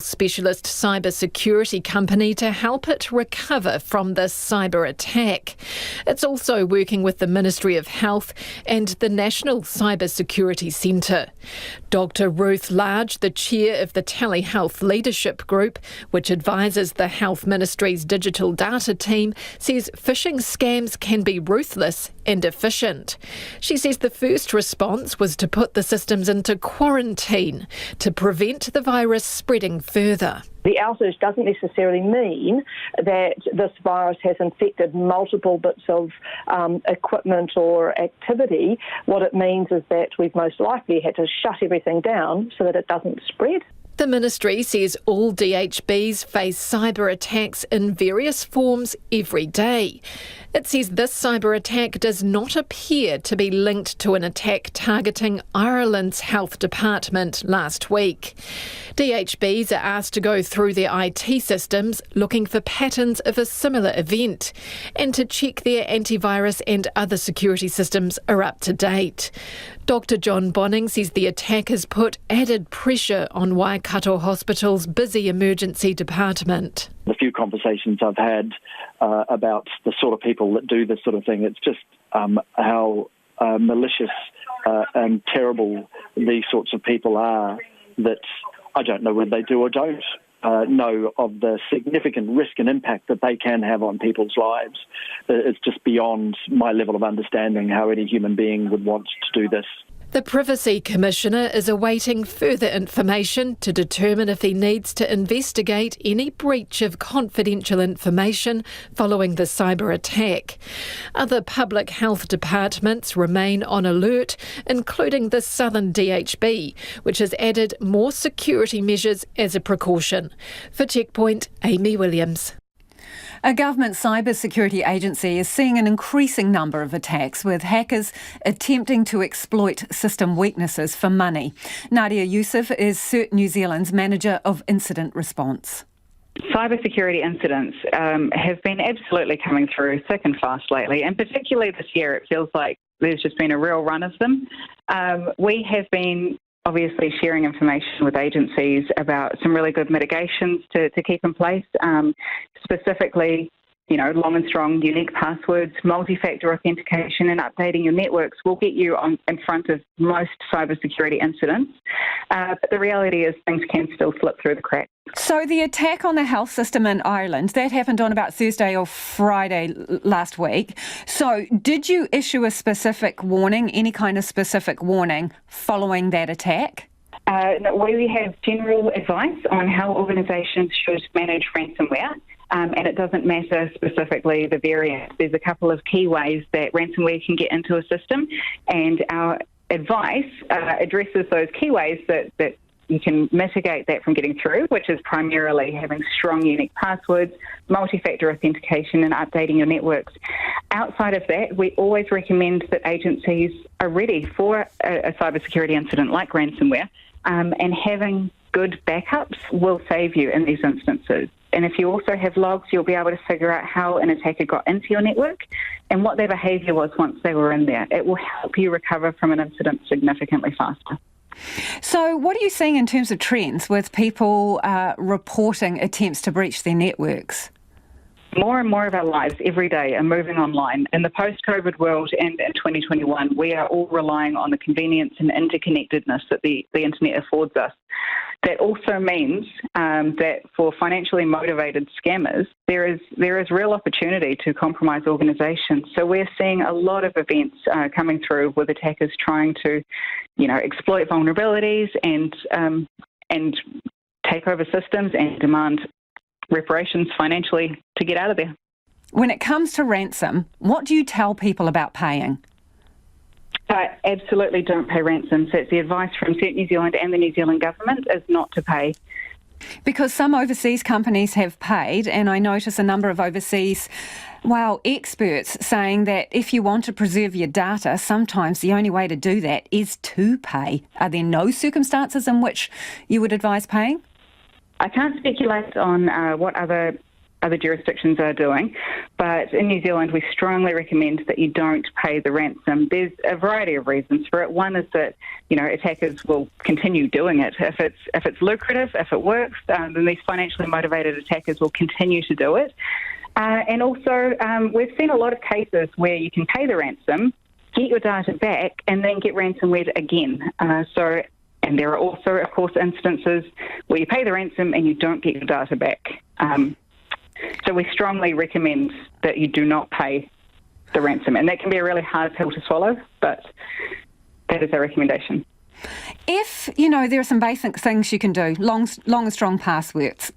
specialist cybersecurity company to help it recover from this cyber attack. It's also working with the Ministry of Health and the National Cybersecurity Centre. Dr. Ruth Large, the chair of the Telehealth Leadership Group, which advises the Health Ministry's digital data team, says phishing scams can be ruthless and efficient. She says the first response was to put the systems into quarantine to prevent the virus spreading further. The outage doesn't necessarily mean that this virus has infected multiple bits of equipment or activity. What it means is that we've most likely had to shut everything down so that it doesn't spread. The ministry says all DHBs face cyber attacks in various forms every day. It says this cyber attack does not appear to be linked to an attack targeting Ireland's health department last week. DHBs are asked to go through their IT systems looking for patterns of a similar event and to check their antivirus and other security systems are up to date. Dr. John Bonning says the attack has put added pressure on Waikato Hospital's busy emergency department. The few conversations I've had about the sort of people that do this sort of thing, it's just how malicious and terrible these sorts of people are, that I don't know whether they do or don't know of the significant risk and impact that they can have on people's lives. It's just beyond my level of understanding how any human being would want to do this. The Privacy Commissioner is awaiting further information to determine if he needs to investigate any breach of confidential information following the cyber attack. Other public health departments remain on alert, including the Southern DHB, which has added more security measures as a precaution. For Checkpoint, Amy Williams. A government cybersecurity agency is seeing an increasing number of attacks, with hackers attempting to exploit system weaknesses for money. Nadia Youssef is CERT New Zealand's Manager of Incident Response. Cybersecurity incidents have been absolutely coming through thick and fast lately, and particularly this year it feels like there's just been a real run of them. We have been obviously sharing information with agencies about some really good mitigations to keep in place, specifically, long and strong unique passwords, multi-factor authentication, and updating your networks will get you in front of most cybersecurity incidents. But the reality is things can still slip through the cracks. So the attack on the health system in Ireland, that happened on about Thursday or Friday last week. So did you issue a specific warning, any kind of specific warning following that attack? No, we have general advice on how organisations should manage ransomware. And it doesn't matter specifically the variant. There's a couple of key ways that ransomware can get into a system, and our advice addresses those key ways that you can mitigate that from getting through, which is primarily having strong unique passwords, multi-factor authentication, and updating your networks. Outside of that, we always recommend that agencies are ready for a cybersecurity incident like ransomware, and having good backups will save you in these instances. And if you also have logs, you'll be able to figure out how an attacker got into your network and what their behaviour was once they were in there. It will help you recover from an incident significantly faster. So what are you seeing in terms of trends with people reporting attempts to breach their networks? More and more of our lives every day are moving online. In the post-COVID world and in 2021, we are all relying on the convenience and interconnectedness that the internet affords us. That also means that for financially motivated scammers, there is real opportunity to compromise organisations. So we're seeing a lot of events coming through with attackers trying to, exploit vulnerabilities and take over systems and demand reparations financially to get out of there. When it comes to ransom, what do you tell people about paying? Absolutely don't pay ransom. So it's the advice from CERT New Zealand and the New Zealand government is not to pay. Because some overseas companies have paid, and I notice a number of overseas, experts saying that if you want to preserve your data, sometimes the only way to do that is to pay. Are there no circumstances in which you would advise paying? I can't speculate on what other other jurisdictions are doing. But in New Zealand, we strongly recommend that you don't pay the ransom. There's a variety of reasons for it. One is that, attackers will continue doing it. If it's lucrative, if it works, then these financially motivated attackers will continue to do it. And also, we've seen a lot of cases where you can pay the ransom, get your data back, and then get ransomware again. And there are also, of course, instances where you pay the ransom and you don't get your data back. So we strongly recommend that you do not pay the ransom. And that can be a really hard pill to swallow, but that is our recommendation. If, there are some basic things you can do, long and strong passwords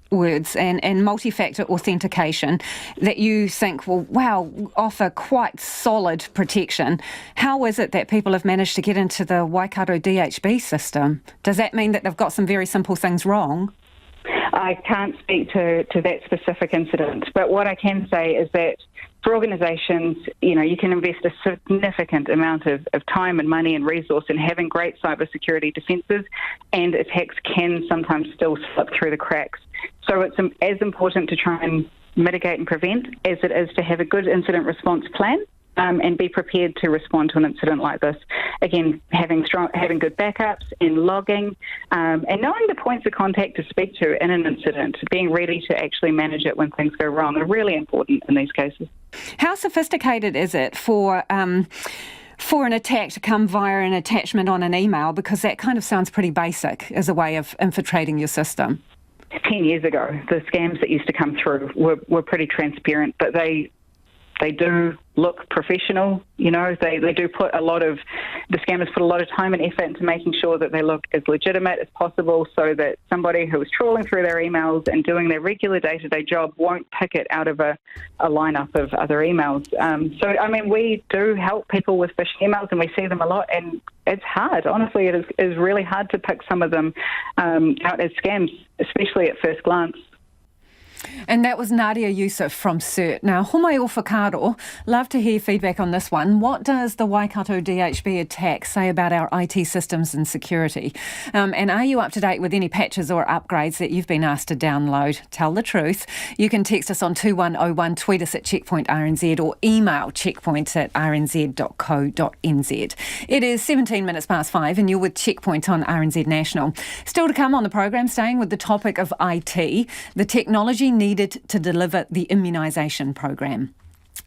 and multi-factor authentication that you think will, offer quite solid protection, how is it that people have managed to get into the Waikato DHB system? Does that mean that they've got some very simple things wrong? I can't speak to that specific incident, but what I can say is that for organisations, you can invest a significant amount of time and money and resource in having great cybersecurity defences, and attacks can sometimes still slip through the cracks. So it's as important to try and mitigate and prevent as it is to have a good incident response plan. And be prepared to respond to an incident like this. Again, having good backups and logging, and knowing the points of contact to speak to in an incident, being ready to actually manage it when things go wrong are really important in these cases. How sophisticated is it for an attack to come via an attachment on an email? Because that kind of sounds pretty basic as a way of infiltrating your system. 10 years ago, the scams that used to come through were pretty transparent, but they do look professional. They do put the scammers put a lot of time and effort into making sure that they look as legitimate as possible, so that somebody who is trawling through their emails and doing their regular day-to-day job won't pick it out of a lineup of other emails. We do help people with phishing emails, and we see them a lot, and it's hard. Honestly, it is really hard to pick some of them out as scams, especially at first glance. And that was Nadia Youssef from CERT. Now, homai o whakaaro, love to hear feedback on this one. What does the Waikato DHB attack say about our IT systems and security? And are you up to date with any patches or upgrades that you've been asked to download? Tell the truth. You can text us on 2101, tweet us at Checkpoint RNZ, or email checkpoint@rnz.co.nz. It is 17 minutes past 5 and you're with Checkpoint on RNZ National. Still to come on the program, staying with the topic of IT, the technology needed to deliver the immunisation program.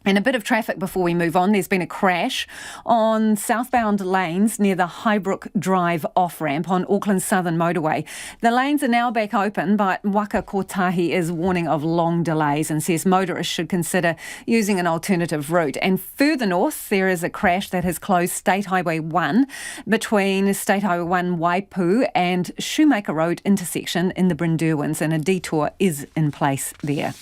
And a bit of traffic before we move on. There's been a crash on southbound lanes near the Highbrook Drive off-ramp on Auckland's southern motorway. The lanes are now back open, but Waka Kotahi is warning of long delays and says motorists should consider using an alternative route. And further north, there is a crash that has closed State Highway 1 between State Highway 1 Waipu and Shoemaker Road intersection in the Brynderwyns, and a detour is in place there.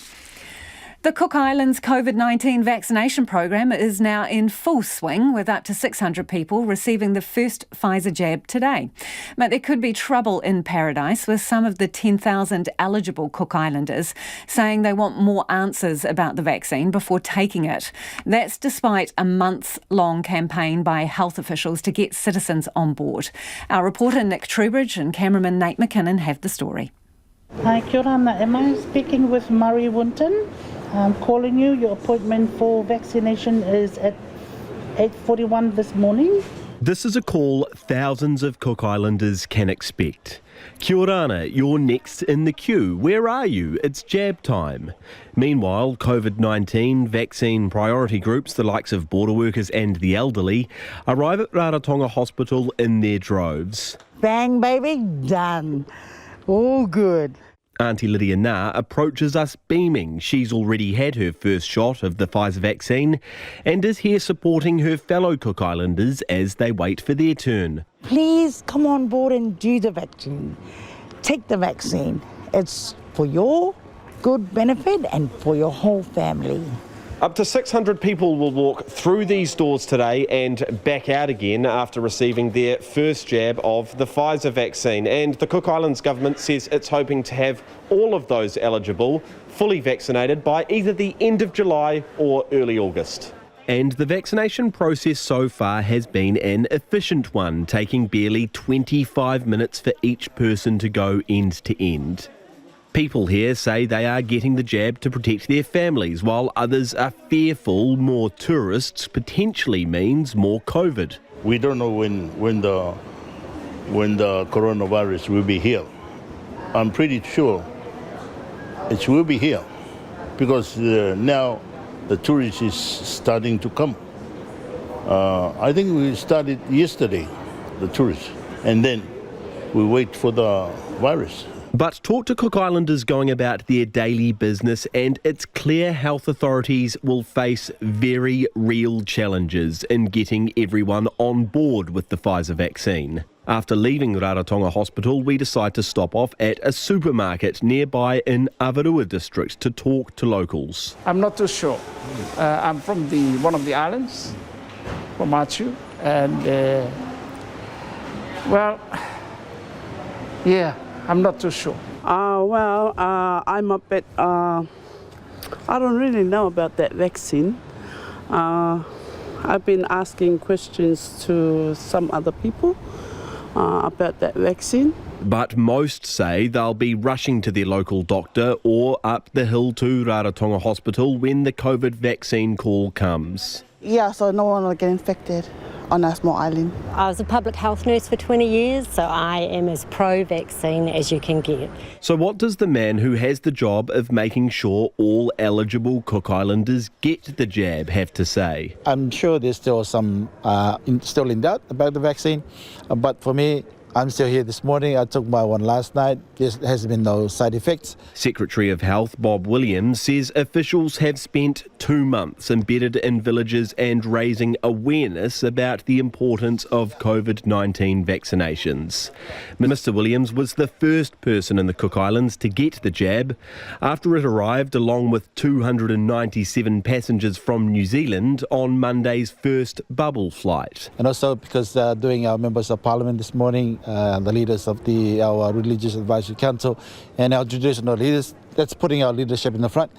The Cook Islands COVID-19 vaccination program is now in full swing, with up to 600 people receiving the first Pfizer jab today. But there could be trouble in paradise, with some of the 10,000 eligible Cook Islanders saying they want more answers about the vaccine before taking it. That's despite a months-long campaign by health officials to get citizens on board. Our reporter Nick Trubridge and cameraman Nate McKinnon have the story. Hi, kia ora, am I speaking with Murray Winton? I'm calling you. Your appointment for vaccination is at 8:41 this morning. This is a call thousands of Cook Islanders can expect. Kia ora, you're next in the queue. Where are you? It's jab time. Meanwhile, COVID-19 vaccine priority groups, the likes of border workers and the elderly, arrive at Rarotonga Hospital in their droves. Bang, baby, done. All good. Auntie Lydia Na approaches us beaming. She's already had her first shot of the Pfizer vaccine and is here supporting her fellow Cook Islanders as they wait for their turn. Please come on board and do the vaccine. Take the vaccine. It's for your good benefit and for your whole family. Up to 600 people will walk through these doors today and back out again after receiving their first jab of the Pfizer vaccine. And the Cook Islands government says it's hoping to have all of those eligible fully vaccinated by either the end of July or early August. And the vaccination process so far has been an efficient one, taking barely 25 minutes for each person to go end to end. People here say they are getting the jab to protect their families, while others are fearful more tourists potentially means more COVID. We don't know when the coronavirus will be here. I'm pretty sure it will be here because now the tourists is starting to come. I think we started yesterday, the tourists, and then we wait for the virus. But talk to Cook Islanders going about their daily business, and it's clear health authorities will face very real challenges in getting everyone on board with the Pfizer vaccine. After leaving Rarotonga Hospital, we decide to stop off at a supermarket nearby in Avarua district to talk to locals. I'm not too sure. I'm from one of the islands, from Machu, and I'm not too sure. I'm a bit, I don't really know about that vaccine. I've been asking questions to some other people about that vaccine. But most say they'll be rushing to their local doctor or up the hill to Rarotonga Hospital when the COVID vaccine call comes. Yeah, so no one will get infected on a small island. I was a public health nurse for 20 years, so I am as pro-vaccine as you can get. So what does the man who has the job of making sure all eligible Cook Islanders get the jab have to say? I'm sure there's still some still in doubt about the vaccine, but for me, I'm still here this morning. I took my one last night. There has been no side effects. Secretary of Health Bob Williams says officials have spent 2 months embedded in villages and raising awareness about the importance of COVID-19 vaccinations. Mr Williams was the first person in the Cook Islands to get the jab after it arrived along with 297 passengers from New Zealand on Monday's first bubble flight. And also because doing our members of parliament this morning, the leaders of our Religious Advisory Council and our traditional leaders, that's putting our leadership in the front,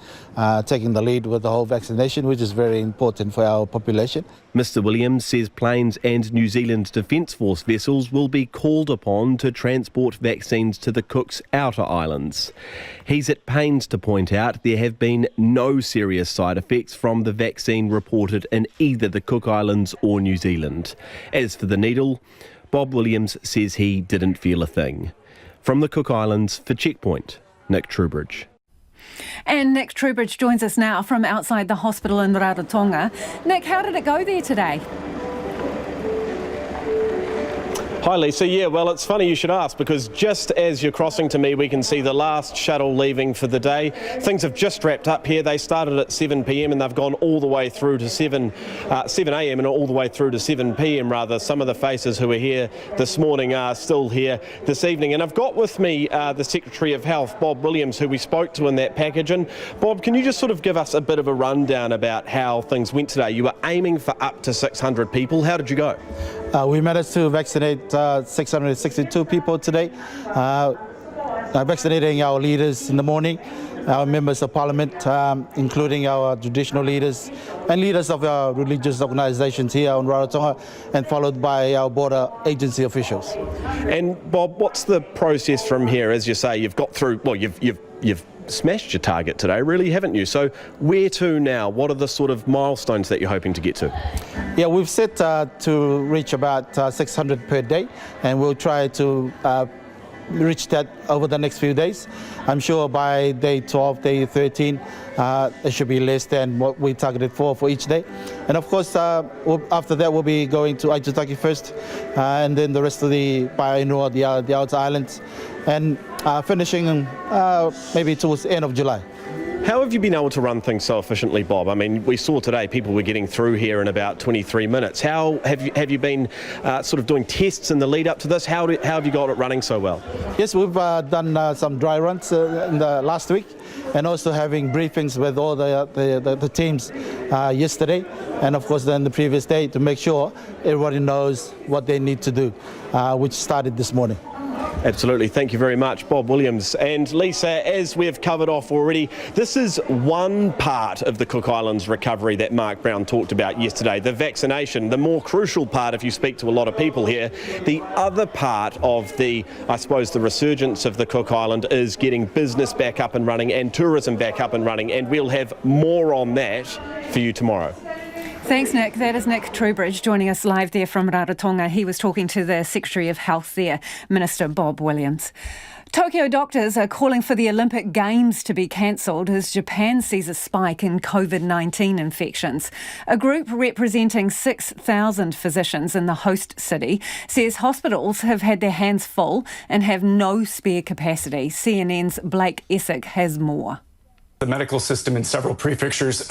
taking the lead with the whole vaccination, which is very important for our population. Mr Williams says planes and New Zealand Defence Force vessels will be called upon to transport vaccines to the Cook's outer islands. He's at pains to point out there have been no serious side effects from the vaccine reported in either the Cook Islands or New Zealand. As for the needle, Bob Williams says he didn't feel a thing. From the Cook Islands for Checkpoint, Nick Trubridge. And Nick Trubridge joins us now from outside the hospital in Rarotonga. Nick, how did it go there today? Hi Lisa, yeah, well it's funny you should ask because just as you're crossing to me we can see the last shuttle leaving for the day. Things have just wrapped up here. They started at 7 p.m. and they've gone all the way through to 7 a.m. and all the way through to 7 p.m. rather. Some of the faces who were here this morning are still here this evening. And I've got with me the Secretary of Health, Bob Williams, who we spoke to in that package. And Bob, can you just sort of give us a bit of a rundown about how things went today? You were aiming for up to 600 people. How did you go? We managed to vaccinate 662 people today, vaccinating our leaders in the morning, our members of parliament, including our traditional leaders and leaders of our religious organisations here on Rarotonga, and followed by our border agency officials. And Bob, what's the process from here? As you say, you've got through, well, you've smashed your target today, really, haven't you? So where to now? What are the sort of milestones that you're hoping to get to? Yeah, we've set to reach about 600 per day, and we'll try to reach that over the next few days. I'm sure by day 12, day 13, it should be less than what we targeted for each day. And of course, after that, we'll be going to Aitutaki first, and then the rest of the Painua, the outer islands, and finishing maybe towards the end of July. How have you been able to run things so efficiently, Bob? I mean, we saw today people were getting through here in about 23 minutes. How have you been sort of doing tests in the lead up to this? How have you got it running so well? Yes, we've done some dry runs in the last week, and also having briefings with all the teams yesterday, and of course then the previous day, to make sure everybody knows what they need to do, which started this morning. Absolutely. Thank you very much, Bob Williams. And Lisa, as we have covered off already, this is one part of the Cook Islands recovery that Mark Brown talked about yesterday, the vaccination, the more crucial part if you speak to a lot of people here. The other part of the resurgence of the Cook Island is getting business back up and running and tourism back up and running, and we'll have more on that for you tomorrow. Thanks, Nick. That is Nick Truebridge joining us live there from Rarotonga. He was talking to the Secretary of Health there, Minister Bob Williams. Tokyo doctors are calling for the Olympic Games to be cancelled as Japan sees a spike in COVID-19 infections. A group representing 6,000 physicians in the host city says hospitals have had their hands full and have no spare capacity. CNN's Blake Essick has more. The medical system in several prefectures,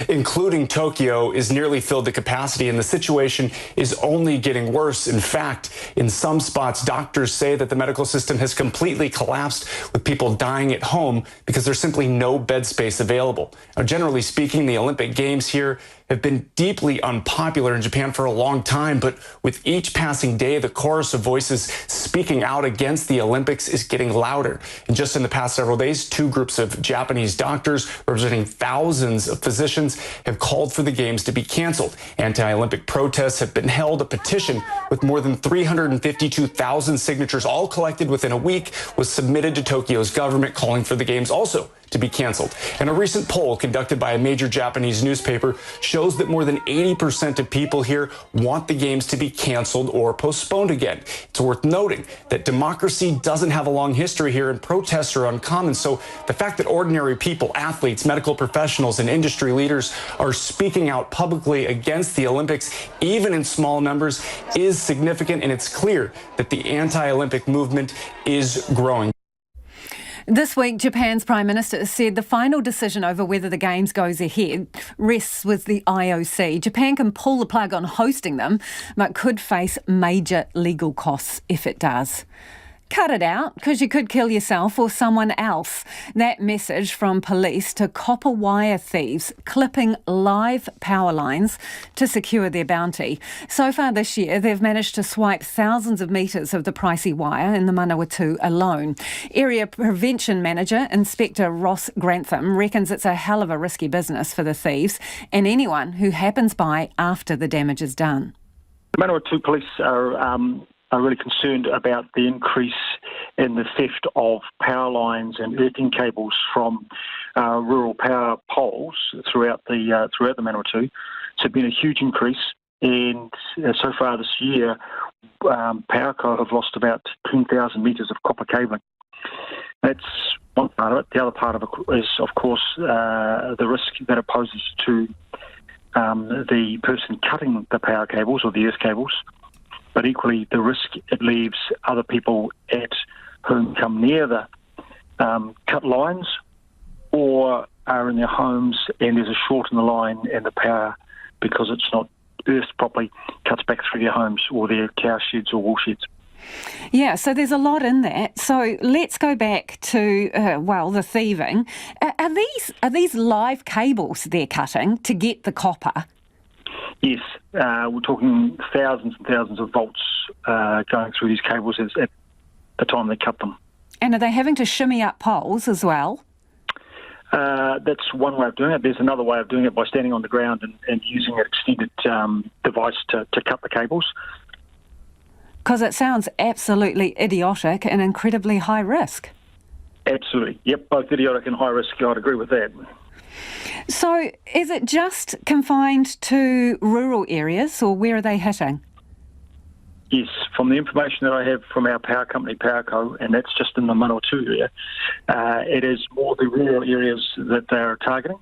including Tokyo, is nearly filled to capacity, and the situation is only getting worse. In fact, in some spots, doctors say that the medical system has completely collapsed, with people dying at home because there's simply no bed space available. Now, generally speaking, the Olympic Games here have been deeply unpopular in Japan for a long time, but with each passing day, the chorus of voices speaking out against the Olympics is getting louder. And just in the past several days, two groups of Japanese doctors representing thousands of physicians have called for the Games to be canceled. Anti-Olympic protests have been held. A petition with more than 352,000 signatures, all collected within a week, was submitted to Tokyo's government calling for the Games also to be canceled. And a recent poll conducted by a major Japanese newspaper shows that more than 80% of people here want the Games to be canceled or postponed again. It's worth noting that democracy doesn't have a long history here and protests are uncommon. So the fact that ordinary people, athletes, medical professionals, and industry leaders are speaking out publicly against the Olympics, even in small numbers, is significant, and it's clear that the anti-Olympic movement is growing. This week, Japan's Prime Minister said the final decision over whether the Games goes ahead rests with the IOC. Japan can pull the plug on hosting them, but could face major legal costs if it does. Cut it out, because you could kill yourself or someone else. That message from police to copper wire thieves clipping live power lines to secure their bounty. So far this year, they've managed to swipe thousands of metres of the pricey wire in the Manawatu alone. Area Prevention Manager Inspector Ross Grantham reckons it's a hell of a risky business for the thieves and anyone who happens by after the damage is done. The Manawatu police are really concerned about the increase in the theft of power lines and earthing cables from rural power poles throughout the Manawatu. So it's been a huge increase, and so far this year, Powerco have lost about 10,000 metres of copper cabling. That's one part of it. The other part of it is, of course, the risk that it poses to the person cutting the power cables or the earth cables, but equally the risk it leaves other people at whom come near the cut lines or are in their homes and there's a short in the line and the power, because it's not earthed properly, cuts back through their homes or their cow sheds or wool sheds. Yeah, so there's a lot in that. So let's go back to, the thieving. Are these live cables they're cutting to get the copper? Yes, we're talking thousands and thousands of volts going through these cables at the time they cut them. And are they having to shimmy up poles as well? That's one way of doing it. There's another way of doing it by standing on the ground and using an extended device to cut the cables. Because it sounds absolutely idiotic and incredibly high risk. Absolutely. Yep, both idiotic and high risk. I'd agree with that. So is it just confined to rural areas, or where are they hitting? Yes, from the information that I have from our power company, Powerco, and that's just in the Manawatu area, it is more the rural areas that they are targeting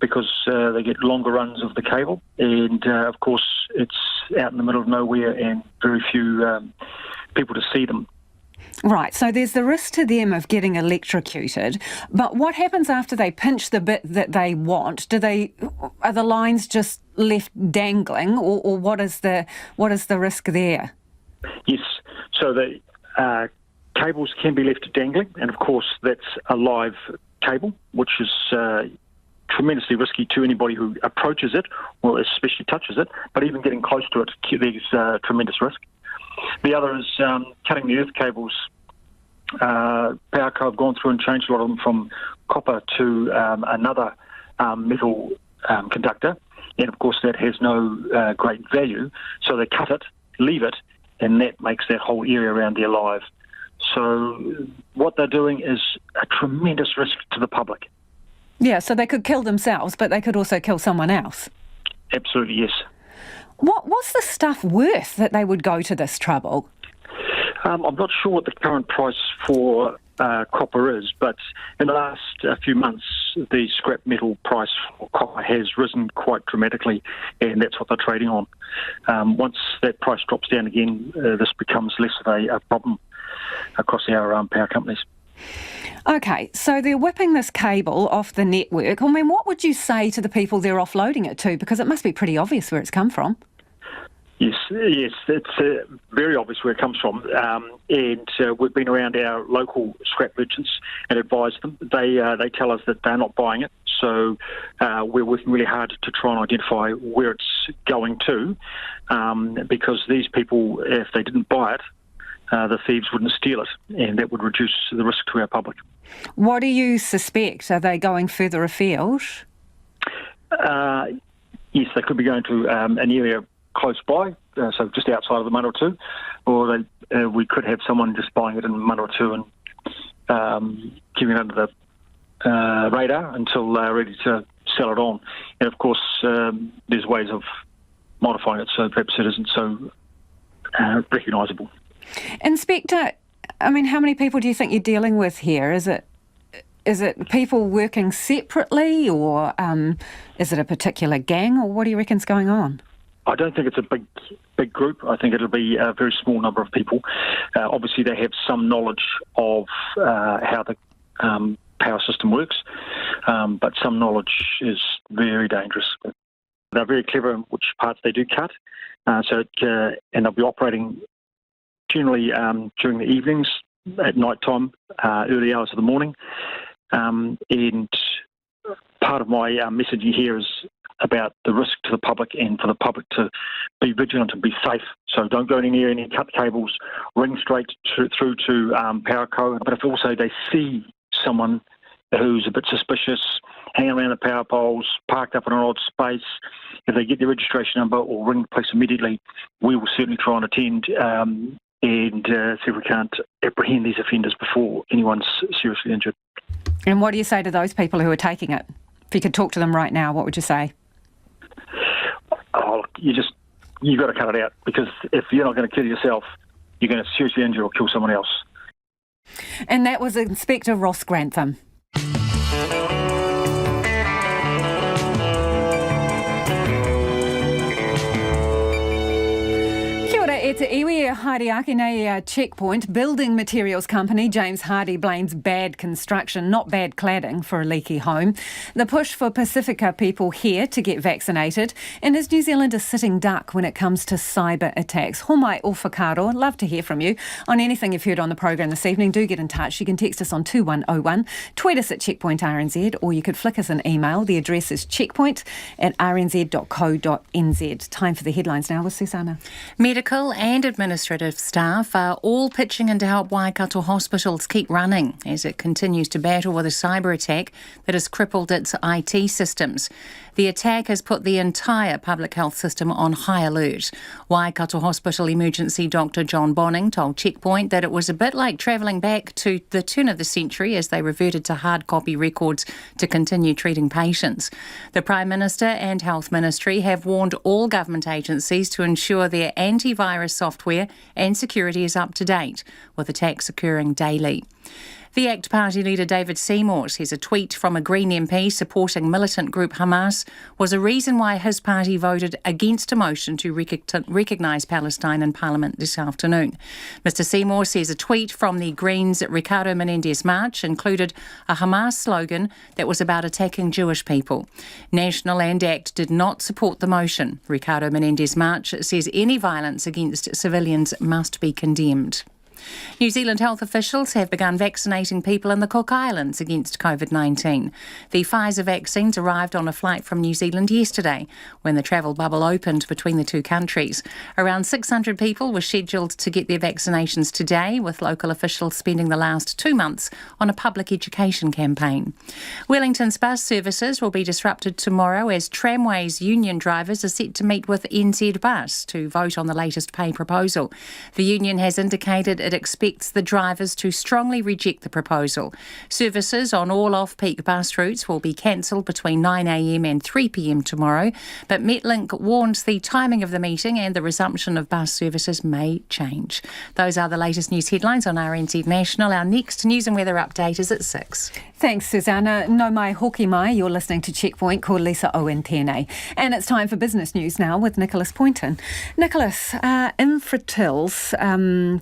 because they get longer runs of the cable, and of course it's out in the middle of nowhere and very few people to see them. Right, so there's the risk to them of getting electrocuted, but what happens after they pinch the bit that they want? Are the lines just left dangling, or what is the risk there? Yes, so the cables can be left dangling, and of course that's a live cable, which is tremendously risky to anybody who approaches it, or especially touches it, but even getting close to it, there's tremendous risk. The other is cutting the earth cables. Powerco have gone through and changed a lot of them from copper to another metal conductor, and of course that has no great value, so they cut it, leave it, and that makes that whole area around there live. So what they're doing is a tremendous risk to the public. Yeah, so they could kill themselves, but they could also kill someone else. Absolutely, yes. What's the stuff worth that they would go to this trouble? I'm not sure what the current price for copper is, but in the last few months, the scrap metal price for copper has risen quite dramatically, and that's what they're trading on. Once that price drops down again, this becomes less of a problem across our power companies. Okay, so they're whipping this cable off the network. I mean, what would you say to the people they're offloading it to? Because it must be pretty obvious where it's come from. Yes, it's very obvious where it comes from, and we've been around our local scrap merchants and advised them. They tell us that they're not buying it, so we're working really hard to try and identify where it's going to, because these people, if they didn't buy it, the thieves wouldn't steal it, and that would reduce the risk to our public. What do you suspect? Are they going further afield? Yes, they could be going to an area close by, so just outside of the Manawatu, or we could have someone just buying it in Manawatu and keeping it under the radar until they're ready to sell it on. And of course, there's ways of modifying it so perhaps it isn't so recognisable. Inspector, I mean, how many people do you think you're dealing with here? Is it people working separately, or is it a particular gang, or what do you reckon's going on? I don't think it's a big group. I think it'll be a very small number of people. Obviously, they have some knowledge of how the power system works, but some knowledge is very dangerous. They're very clever in which parts they do cut, and they'll be operating generally during the evenings, at night time, early hours of the morning. And part of my messaging here is about the risk to the public and for the public to be vigilant and be safe. So don't go near any cut cables, ring straight through to Powerco. But if also they see someone who's a bit suspicious, hanging around the power poles, parked up in an odd space, if they get their registration number or ring the police immediately, we will certainly try and attend and see if we can't apprehend these offenders before anyone's seriously injured. And what do you say to those people who are taking it? If you could talk to them right now, what would you say? Oh, you've got to cut it out, because if you're not going to kill yourself, you're going to seriously injure or kill someone else. And that was Inspector Ross Grantham. E te iwi Hardie nei checkpoint. Building materials company James Hardie blames bad construction, not bad cladding, for a leaky home. The push for Pacifica people here to get vaccinated, and is New Zealand a sitting duck when it comes to cyber attacks? Homai o whakaro, love to hear from you on anything you've heard on the programme this evening. Do get in touch. You can text us on 2101, tweet us at Checkpoint RNZ, or you could flick us an email. The address is checkpoint@rnz.co.nz. Time for the headlines now with Susanna. Medical and administrative staff are all pitching in to help Waikato hospitals keep running as it continues to battle with a cyber attack that has crippled its IT systems. The attack has put the entire public health system on high alert. Waikato Hospital Emergency Dr John Bonning told Checkpoint that it was a bit like travelling back to the turn of the century as they reverted to hard copy records to continue treating patients. The Prime Minister and Health Ministry have warned all government agencies to ensure their antivirus software and security is up to date, with attacks occurring daily. The ACT Party leader David Seymour says a tweet from a Green MP supporting militant group Hamas was a reason why his party voted against a motion to recognise Palestine in Parliament this afternoon. Mr Seymour says a tweet from the Greens' Ricardo Menendez march included a Hamas slogan that was about attacking Jewish people. National and ACT did not support the motion. Ricardo Menendez march says any violence against civilians must be condemned. New Zealand health officials have begun vaccinating people in the Cook Islands against COVID-19. The Pfizer vaccines arrived on a flight from New Zealand yesterday when the travel bubble opened between the two countries. Around 600 people were scheduled to get their vaccinations today, with local officials spending the last 2 months on a public education campaign. Wellington's bus services will be disrupted tomorrow as Tramways union drivers are set to meet with NZ Bus to vote on the latest pay proposal. The union has indicated it expects the drivers to strongly reject the proposal. Services on all off-peak bus routes will be cancelled between 9am and 3pm tomorrow, but Metlink warns the timing of the meeting and the resumption of bus services may change. Those are the latest news headlines on RNZ National. Our next news and weather update is at 6. Thanks, Susanna. No mai hoki mai. You're listening to Checkpoint. Ko Lisa Owen tēnei. And it's time for business news now with Nicholas Poynton. Nicholas, Infratil's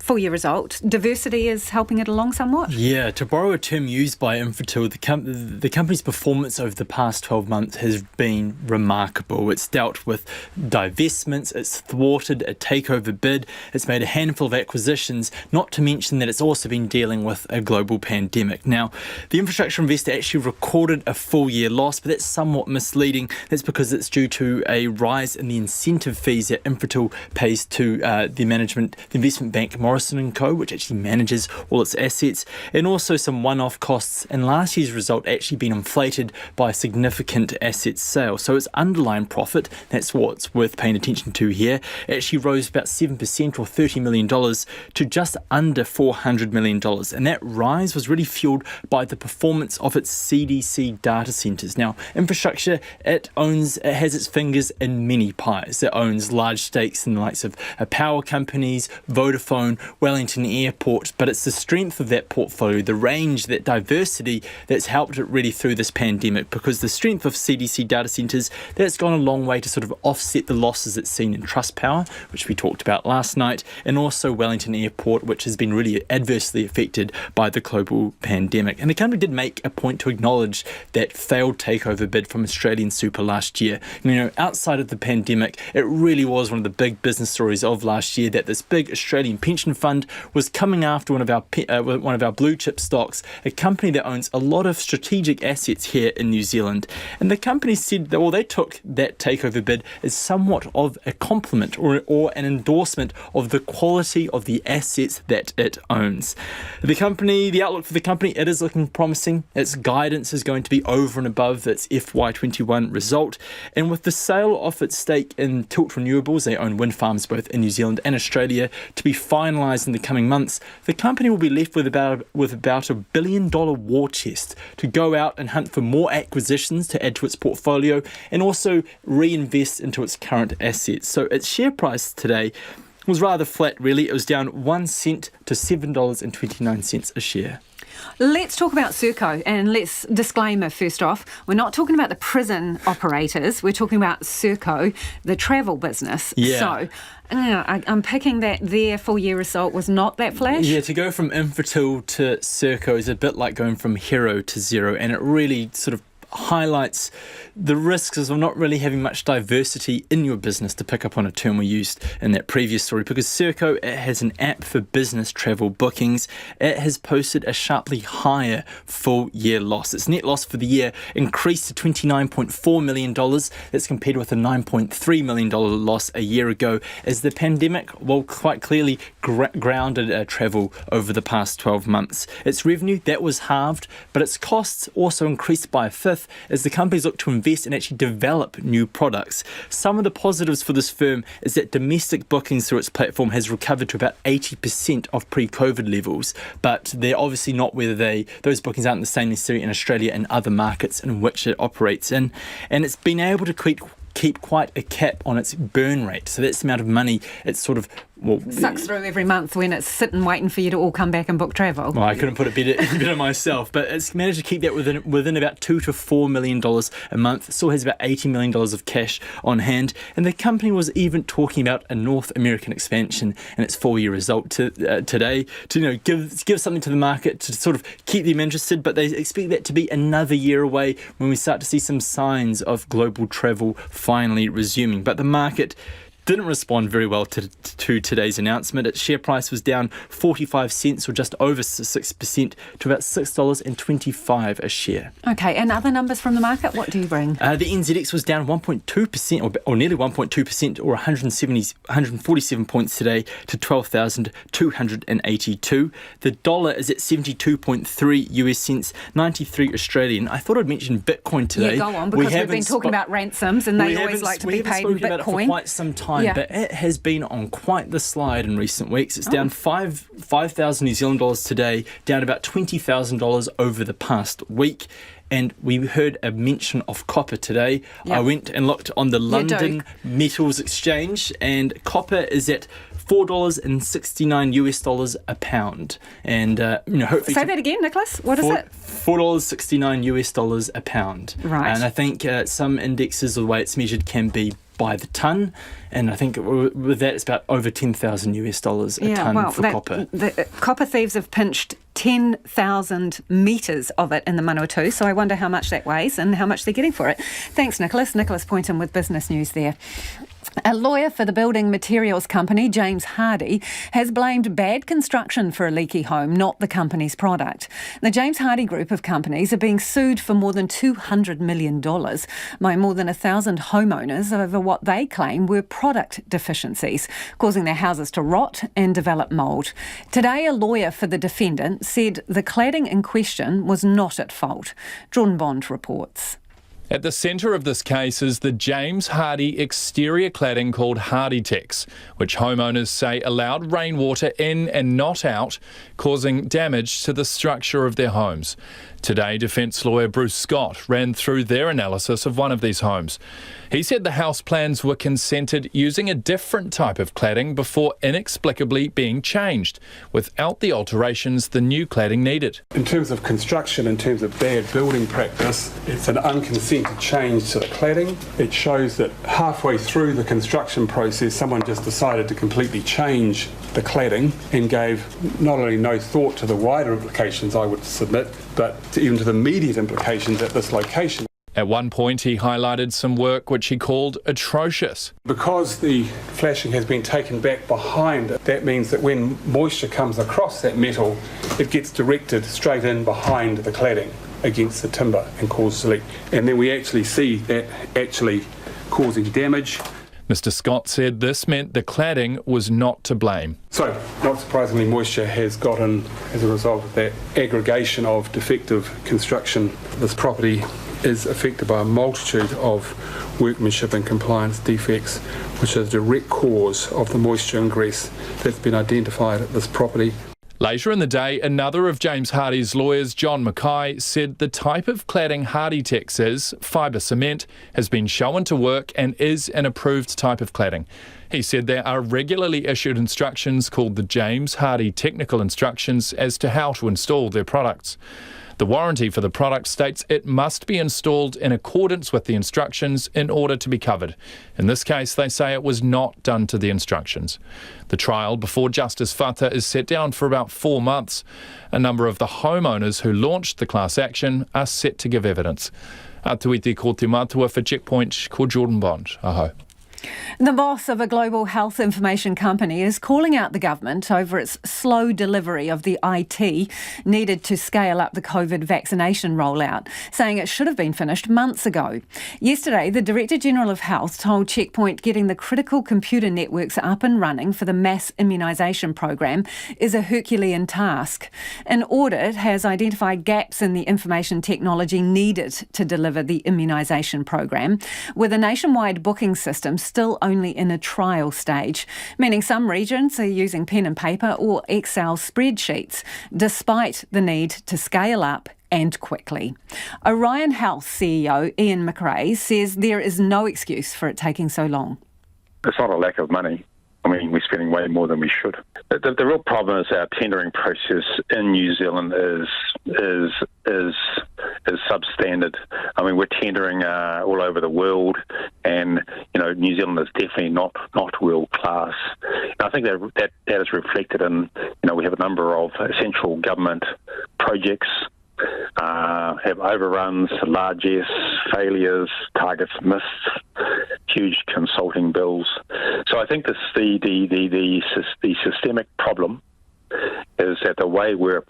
full-year result, diversity is helping it along somewhat? Yeah, to borrow a term used by Infratil, the company's performance over the past 12 months has been remarkable. It's dealt with divestments, it's thwarted a takeover bid, it's made a handful of acquisitions, not to mention that it's also been dealing with a global pandemic. Now, the infrastructure investor actually recorded a full-year loss, but that's somewhat misleading. That's because it's due to a rise in the incentive fees that Infratil pays to the investment bank Morrison & Co., which actually manages all its assets, and also some one-off costs. And last year's result actually been inflated by a significant asset sale. So its underlying profit, that's what's worth paying attention to here, actually rose about 7% or $30 million to just under $400 million. And that rise was really fueled by the performance of its CDC data centres. Now, infrastructure, it has its fingers in many pies. It owns large stakes in the likes of power companies, Vodafone, Wellington Airport, but it's the strength of that portfolio, the range, that diversity that's helped it really through this pandemic, because the strength of CDC data centres, that's gone a long way to sort of offset the losses it's seen in Trustpower, which we talked about last night, and also Wellington Airport, which has been really adversely affected by the global pandemic. And the company did make a point to acknowledge that failed takeover bid from Australian Super last year. You know, outside of the pandemic, it really was one of the big business stories of last year that this big Australian pension fund was coming after one of our blue chip stocks, a company that owns a lot of strategic assets here in New Zealand. And the company said that, well, they took that takeover bid as somewhat of a compliment or an endorsement of the quality of the assets that it owns. The outlook for the company, it is looking promising. Its guidance is going to be over and above its FY21 result. And with the sale of its stake in Tilt Renewables, they own wind farms both in New Zealand and Australia, to be finalised in the coming months, the company will be left with about $1 billion war chest to go out and hunt for more acquisitions to add to its portfolio and also reinvest into its current assets. So its share price today was rather flat, really. It was down 1 cent to $7.29 a share. Let's talk about Serco, and let's disclaimer first off, we're not talking about the prison operators, we're talking about Serco, the travel business. Yeah. So I'm picking that their full year result was not that flash. Yeah, to go from Infratil to Serco is a bit like going from hero to zero, and it really sort of highlights the risks of not really having much diversity in your business, to pick up on a term we used in that previous story, because Serco, it has an app for business travel bookings. It has posted a sharply higher full year loss. Its net loss for the year increased to $29.4 million. That's compared with a $9.3 million loss a year ago, as the pandemic, well, quite clearly grounded travel over the past 12 months. Its revenue, that was halved, but its costs also increased by a fifth as the companies look to invest and actually develop new products. Some of the positives for this firm is that domestic bookings through its platform has recovered to about 80% of pre-COVID levels, but they're obviously not where those bookings aren't the same necessarily in Australia and other markets in which it operates in. And it's been able to keep quite a cap on its burn rate. So that's the amount of money it's sort of sucks through every month when it's sitting waiting for you to all come back and book travel. Well, I couldn't put it better myself, but it's managed to keep that within about $2 to $4 million a month. It still has about $80 million of cash on hand, and the company was even talking about a North American expansion in its full-year result today to give something to the market to sort of keep them interested. But they expect that to be another year away when we start to see some signs of global travel finally resuming. But the market didn't respond very well to today's announcement. Its share price was down 45 cents or just over 6% to about $6.25 a share. Okay, and other numbers from the market, what do you bring? The NZX was down 1.2% or nearly 1.2% or 147 points today to 12,282. The dollar is at 72.3 US cents, 93 Australian. I thought I'd mention Bitcoin today. Yeah, go on, because we've been talking about ransoms and they always like to be paid in Bitcoin. We haven't spoken about it for quite some time, but it has been on quite the slide in recent weeks. It's down 5,000 New Zealand dollars today, down about $20,000 over the past week. And we heard a mention of copper today. Yep. I went and looked on the London Metals Exchange, and copper is at $4.69 US a pound. And hopefully say that again, Nicholas. What is it? $4.69 US a pound. Right. And I think some indexes, the way it's measured, can be by the ton, and I think with that it's about over $10,000 US a ton for copper. The copper thieves have pinched 10,000 metres of it in the Manawatu, so I wonder how much that weighs and how much they're getting for it. Thanks, Nicholas. Nicholas Poynton with Business News there. A lawyer for the building materials company, James Hardie, has blamed bad construction for a leaky home, not the company's product. The James Hardie group of companies are being sued for more than $200 million by more than 1,000 homeowners over what they claim were product deficiencies, causing their houses to rot and develop mould. Today, a lawyer for the defendant said the cladding in question was not at fault. Jordan Bond reports. At the centre of this case is the James Hardie exterior cladding called Hardie, which homeowners say allowed rainwater in and not out, causing damage to the structure of their homes. Today, defence lawyer Bruce Scott ran through their analysis of one of these homes. He said the house plans were consented using a different type of cladding before inexplicably being changed, without the alterations the new cladding needed. In terms of construction, in terms of bad building practice, it's an unconsented change to the cladding. It shows that halfway through the construction process, someone just decided to completely change the cladding and gave not only no thought to the wider implications, I would submit, but even to the immediate implications at this location. At one point, he highlighted some work which he called atrocious. Because the flashing has been taken back behind it, that means that when moisture comes across that metal, it gets directed straight in behind the cladding against the timber and causes a leak. And then we actually see that actually causing damage. Mr. Scott said this meant the cladding was not to blame. So, not surprisingly, moisture has gotten, as a result of that aggregation of defective construction, this property is affected by a multitude of workmanship and compliance defects, which is a direct cause of the moisture ingress that's been identified at this property. Later in the day, another of James Hardie's lawyers, John Mackay, said the type of cladding Hardie is, fibre cement, has been shown to work and is an approved type of cladding. He said there are regularly issued instructions called the James Hardie Technical Instructions as to how to install their products. The warranty for the product states it must be installed in accordance with the instructions in order to be covered. In this case, they say it was not done to the instructions. The trial before Justice Fata is set down for about 4 months. A number of the homeowners who launched the class action are set to give evidence. Atuiti ko te matua for Checkpoint, ko Jordan Bond. Aho. The boss of a global health information company is calling out the government over its slow delivery of the IT needed to scale up the COVID vaccination rollout, saying it should have been finished months ago. Yesterday, the Director General of Health told Checkpoint getting the critical computer networks up and running for the mass immunisation program is a Herculean task. An audit has identified gaps in the information technology needed to deliver the immunisation program, with a nationwide booking system still only in a trial stage, meaning some regions are using pen and paper or Excel spreadsheets, despite the need to scale up and quickly. Orion Health CEO Ian McRae says there is no excuse for it taking so long. It's not a lack of money. I mean, we're spending way more than we should. The real problem is our tendering process in New Zealand is substandard. I mean, we're tendering all over the world, and New Zealand is definitely not world class. And I think that is reflected in we have a number of central government projects have overruns, largesse, failures, targets missed. huge consulting bills. So I think the systemic problem is that the way we're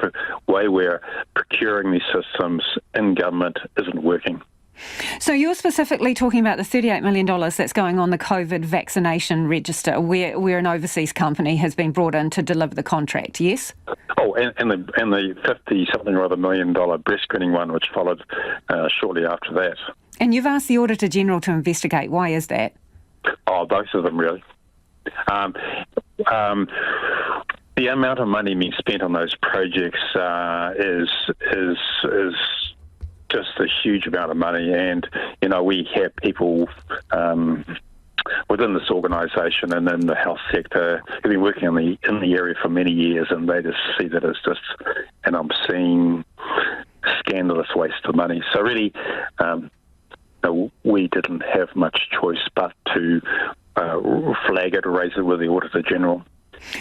procuring these systems in government isn't working. So you're specifically talking about the $38 million that's going on the COVID vaccination register, where an overseas company has been brought in to deliver the contract, yes? Oh, and the $50-something or other million breast screening one, which followed shortly after that. And you've asked the Auditor General to investigate. Why is that? Oh, both of them, really. The amount of money being spent on those projects is just a huge amount of money, and we have people within this organisation and in the health sector who've been working in the area for many years, and they just see that as just an obscene, scandalous waste of money. So really, we didn't have much choice but to flag it or raise it with the Auditor General.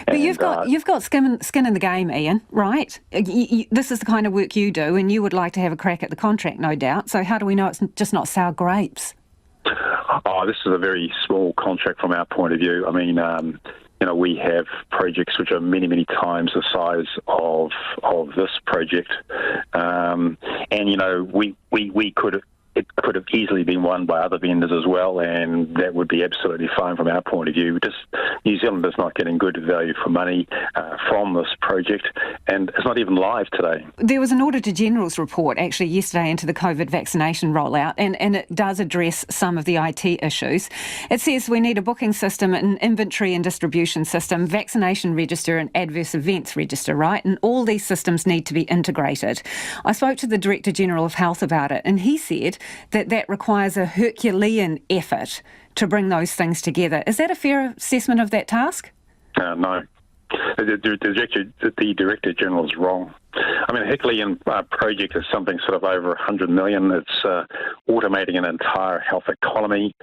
But you've got skin in the game, Ian, right? This is the kind of work you do, and you would like to have a crack at the contract, no doubt. So how do we know it's just not sour grapes? Oh, this is a very small contract from our point of view. I mean, we have projects which are many, many times the size of this project, and it could have easily been won by other vendors as well, and that would be absolutely fine from our point of view. Just New Zealand is not getting good value for money from this project, and it's not even live today. There was an Auditor General's report actually yesterday into the COVID vaccination rollout, and it does address some of the IT issues. It says we need a booking system, an inventory and distribution system, vaccination register and adverse events register, right? And all these systems need to be integrated. I spoke to the Director General of Health about it, and he said that requires a Herculean effort to bring those things together. Is that a fair assessment of that task? No. The Director General is wrong. I mean, a Herculean project is something sort of over 100 million. It's automating an entire health economy.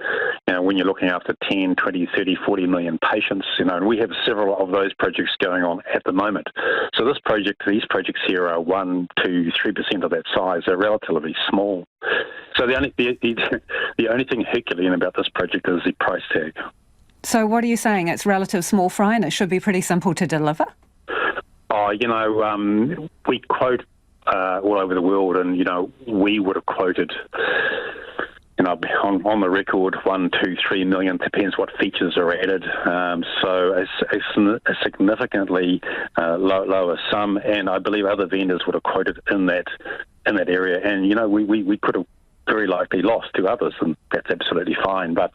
When you're looking after 10, 20, 30, 40 million patients, and we have several of those projects going on at the moment. So these projects here are 1%, 2%, 3% of that size. They're relatively small. So the only thing Herculean about this project is the price tag. So what are you saying? It's relative small fry and it should be pretty simple to deliver? We quote all over the world, and, we would have quoted, on the record, 1, 2, 3 million, depends what features are added. So a significantly lower sum, and I believe other vendors would have quoted in that area. And, we could have very likely lost to others, and that's absolutely fine. But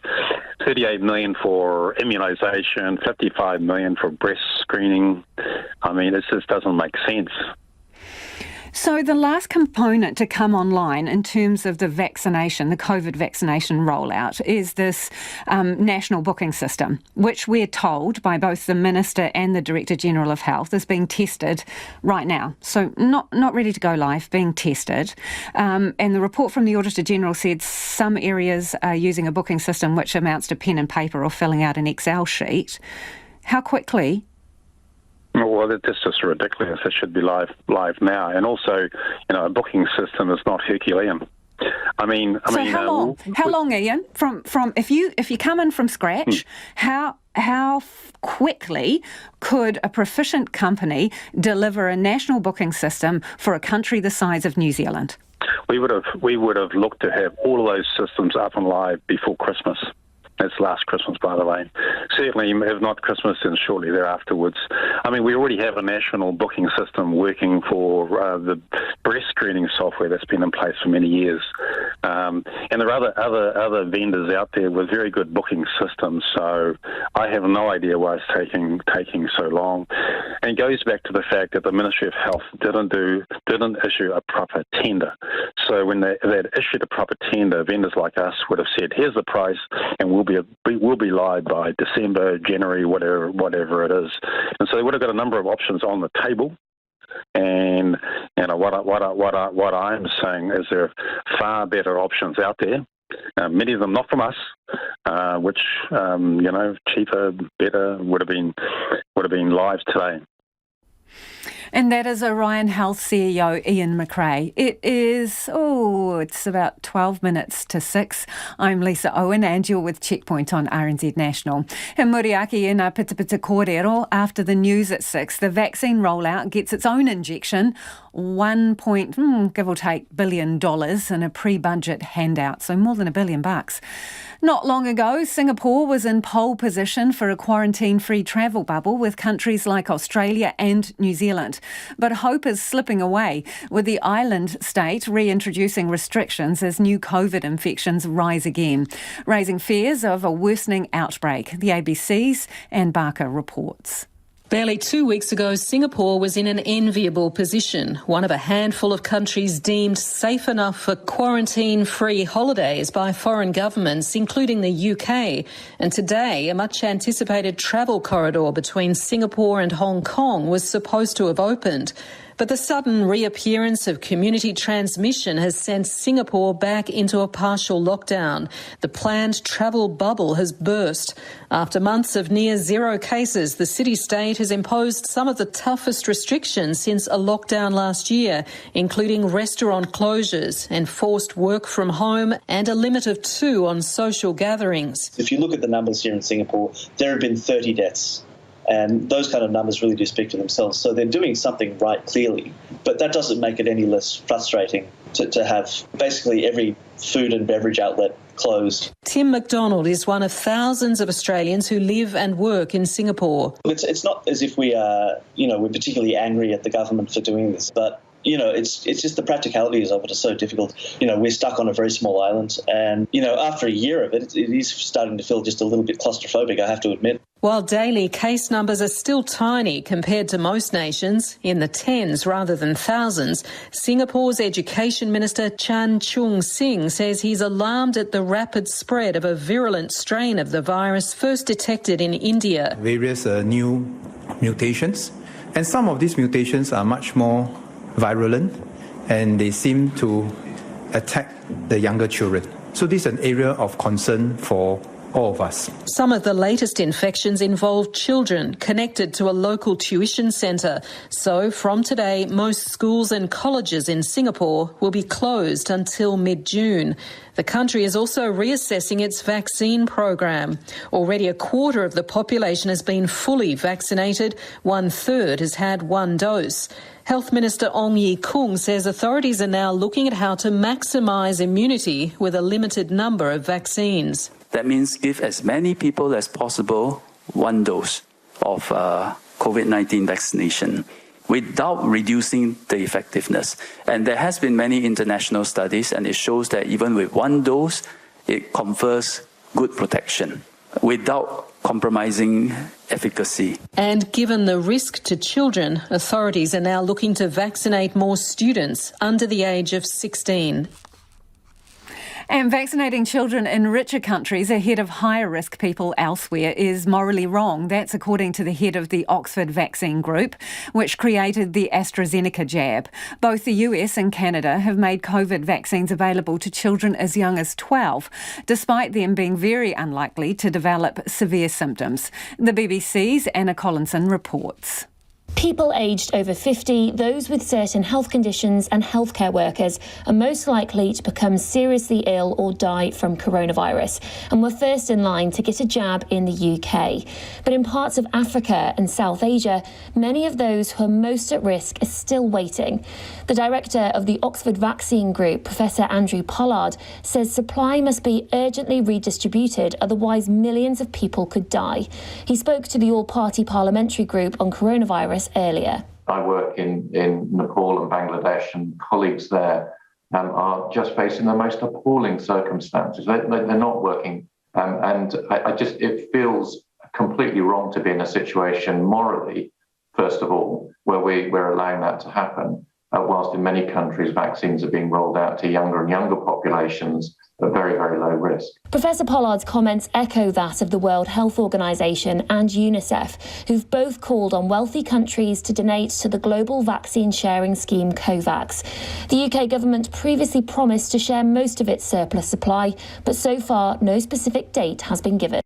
38 million for immunisation, 55 million for breast screening, I mean, it just doesn't make sense. So the last component to come online in terms of the vaccination, the COVID vaccination rollout, is this national booking system, which we're told by both the Minister and the Director General of Health is being tested right now. So not ready to go live, being tested. And the report from the Auditor General said some areas are using a booking system which amounts to pen and paper or filling out an Excel sheet. How quickly? Well, that's just ridiculous. It should be live now. And also, a booking system is not Herculean. How long, Ian? From if you come in from scratch, how quickly could a proficient company deliver a national booking system for a country the size of New Zealand? We would have looked to have all of those systems up and live before Christmas. That's last Christmas, by the way. Certainly, if not Christmas, then shortly thereafterwards. I mean, we already have a national booking system working for the breast screening software that's been in place for many years. And there are other vendors out there with very good booking systems. So I have no idea why it's taking so long. And it goes back to the fact that the Ministry of Health didn't issue a proper tender. So when they'd issued a proper tender, vendors like us would have said, "Here's the price, and we'll be live by December, January, whatever it is." And so they would have got a number of options on the table. And what I'm saying is there are far better options out there. Many of them not from us, which cheaper, better would have been live today. And that is Orion Health CEO Ian McRae. It's about 12 minutes to 6. I'm Lisa Owen and you're with Checkpoint on RNZ National. He Muriaki in Pitapita Kōrero. After the news at 6, the vaccine rollout gets its own injection, give or take $1 billion in a pre-budget handout, so more than $1 billion. Not long ago, Singapore was in pole position for a quarantine-free travel bubble with countries like Australia and New Zealand. But hope is slipping away, with the island state reintroducing restrictions as new COVID infections rise again, raising fears of a worsening outbreak. The ABC's Anne Barker reports. Barely 2 weeks ago, Singapore was in an enviable position, one of a handful of countries deemed safe enough for quarantine-free holidays by foreign governments, including the UK. And today, a much-anticipated travel corridor between Singapore and Hong Kong was supposed to have opened. But the sudden reappearance of community transmission has sent Singapore back into a partial lockdown. The planned travel bubble has burst. After months of near zero cases, the city-state has imposed some of the toughest restrictions since a lockdown last year, including restaurant closures, enforced work from home and a limit of 2 on social gatherings. If you look at the numbers here in Singapore, there have been 30 deaths. And those kind of numbers really do speak for themselves. So they're doing something right, clearly. But that doesn't make it any less frustrating to have basically every food and beverage outlet closed. Tim McDonald is one of thousands of Australians who live and work in Singapore. It's not as if we are, we're particularly angry at the government for doing this, but it's just the practicalities of it are so difficult. We're stuck on a very small island and, after a year of it is starting to feel just a little bit claustrophobic, I have to admit. While daily case numbers are still tiny compared to most nations, in the tens rather than thousands, Singapore's Education Minister Chan Chung Sing says he's alarmed at the rapid spread of a virulent strain of the virus first detected in India. Various new mutations, and some of these mutations are much more virulent and they seem to attack the younger children. So this is an area of concern for all of us. Some of the latest infections involve children connected to a local tuition centre. So from today, most schools and colleges in Singapore will be closed until mid-June. The country is also reassessing its vaccine program. Already a quarter of the population has been fully vaccinated. 1/3 has had 1 dose. Health Minister Ong Ye Kung says authorities are now looking at how to maximise immunity with a limited number of vaccines. That means give as many people as possible 1 dose of COVID-19 vaccination without reducing the effectiveness. And there has been many international studies, and it shows that even with 1 dose, it confers good protection without compromising efficacy. And given the risk to children, authorities are now looking to vaccinate more students under the age of 16. And vaccinating children in richer countries ahead of higher risk people elsewhere is morally wrong. That's according to the head of the Oxford Vaccine Group, which created the AstraZeneca jab. Both the US and Canada have made COVID vaccines available to children as young as 12, despite them being very unlikely to develop severe symptoms. The BBC's Anna Collinson reports. People aged over 50, those with certain health conditions and healthcare workers are most likely to become seriously ill or die from coronavirus and were first in line to get a jab in the UK. But in parts of Africa and South Asia, many of those who are most at risk are still waiting. The director of the Oxford Vaccine Group, Professor Andrew Pollard, says supply must be urgently redistributed, otherwise millions of people could die. He spoke to the all-party parliamentary group on coronavirus earlier. I work in Nepal and Bangladesh, and colleagues there are just facing the most appalling circumstances. They're not working, and it feels completely wrong to be in a situation morally, first of all, where we're allowing that to happen, whilst in many countries vaccines are being rolled out to younger and younger populations at very, very low risk. Professor Pollard's comments echo that of the World Health Organization and UNICEF, who've both called on wealthy countries to donate to the global vaccine sharing scheme COVAX. The UK government previously promised to share most of its surplus supply, but so far no specific date has been given.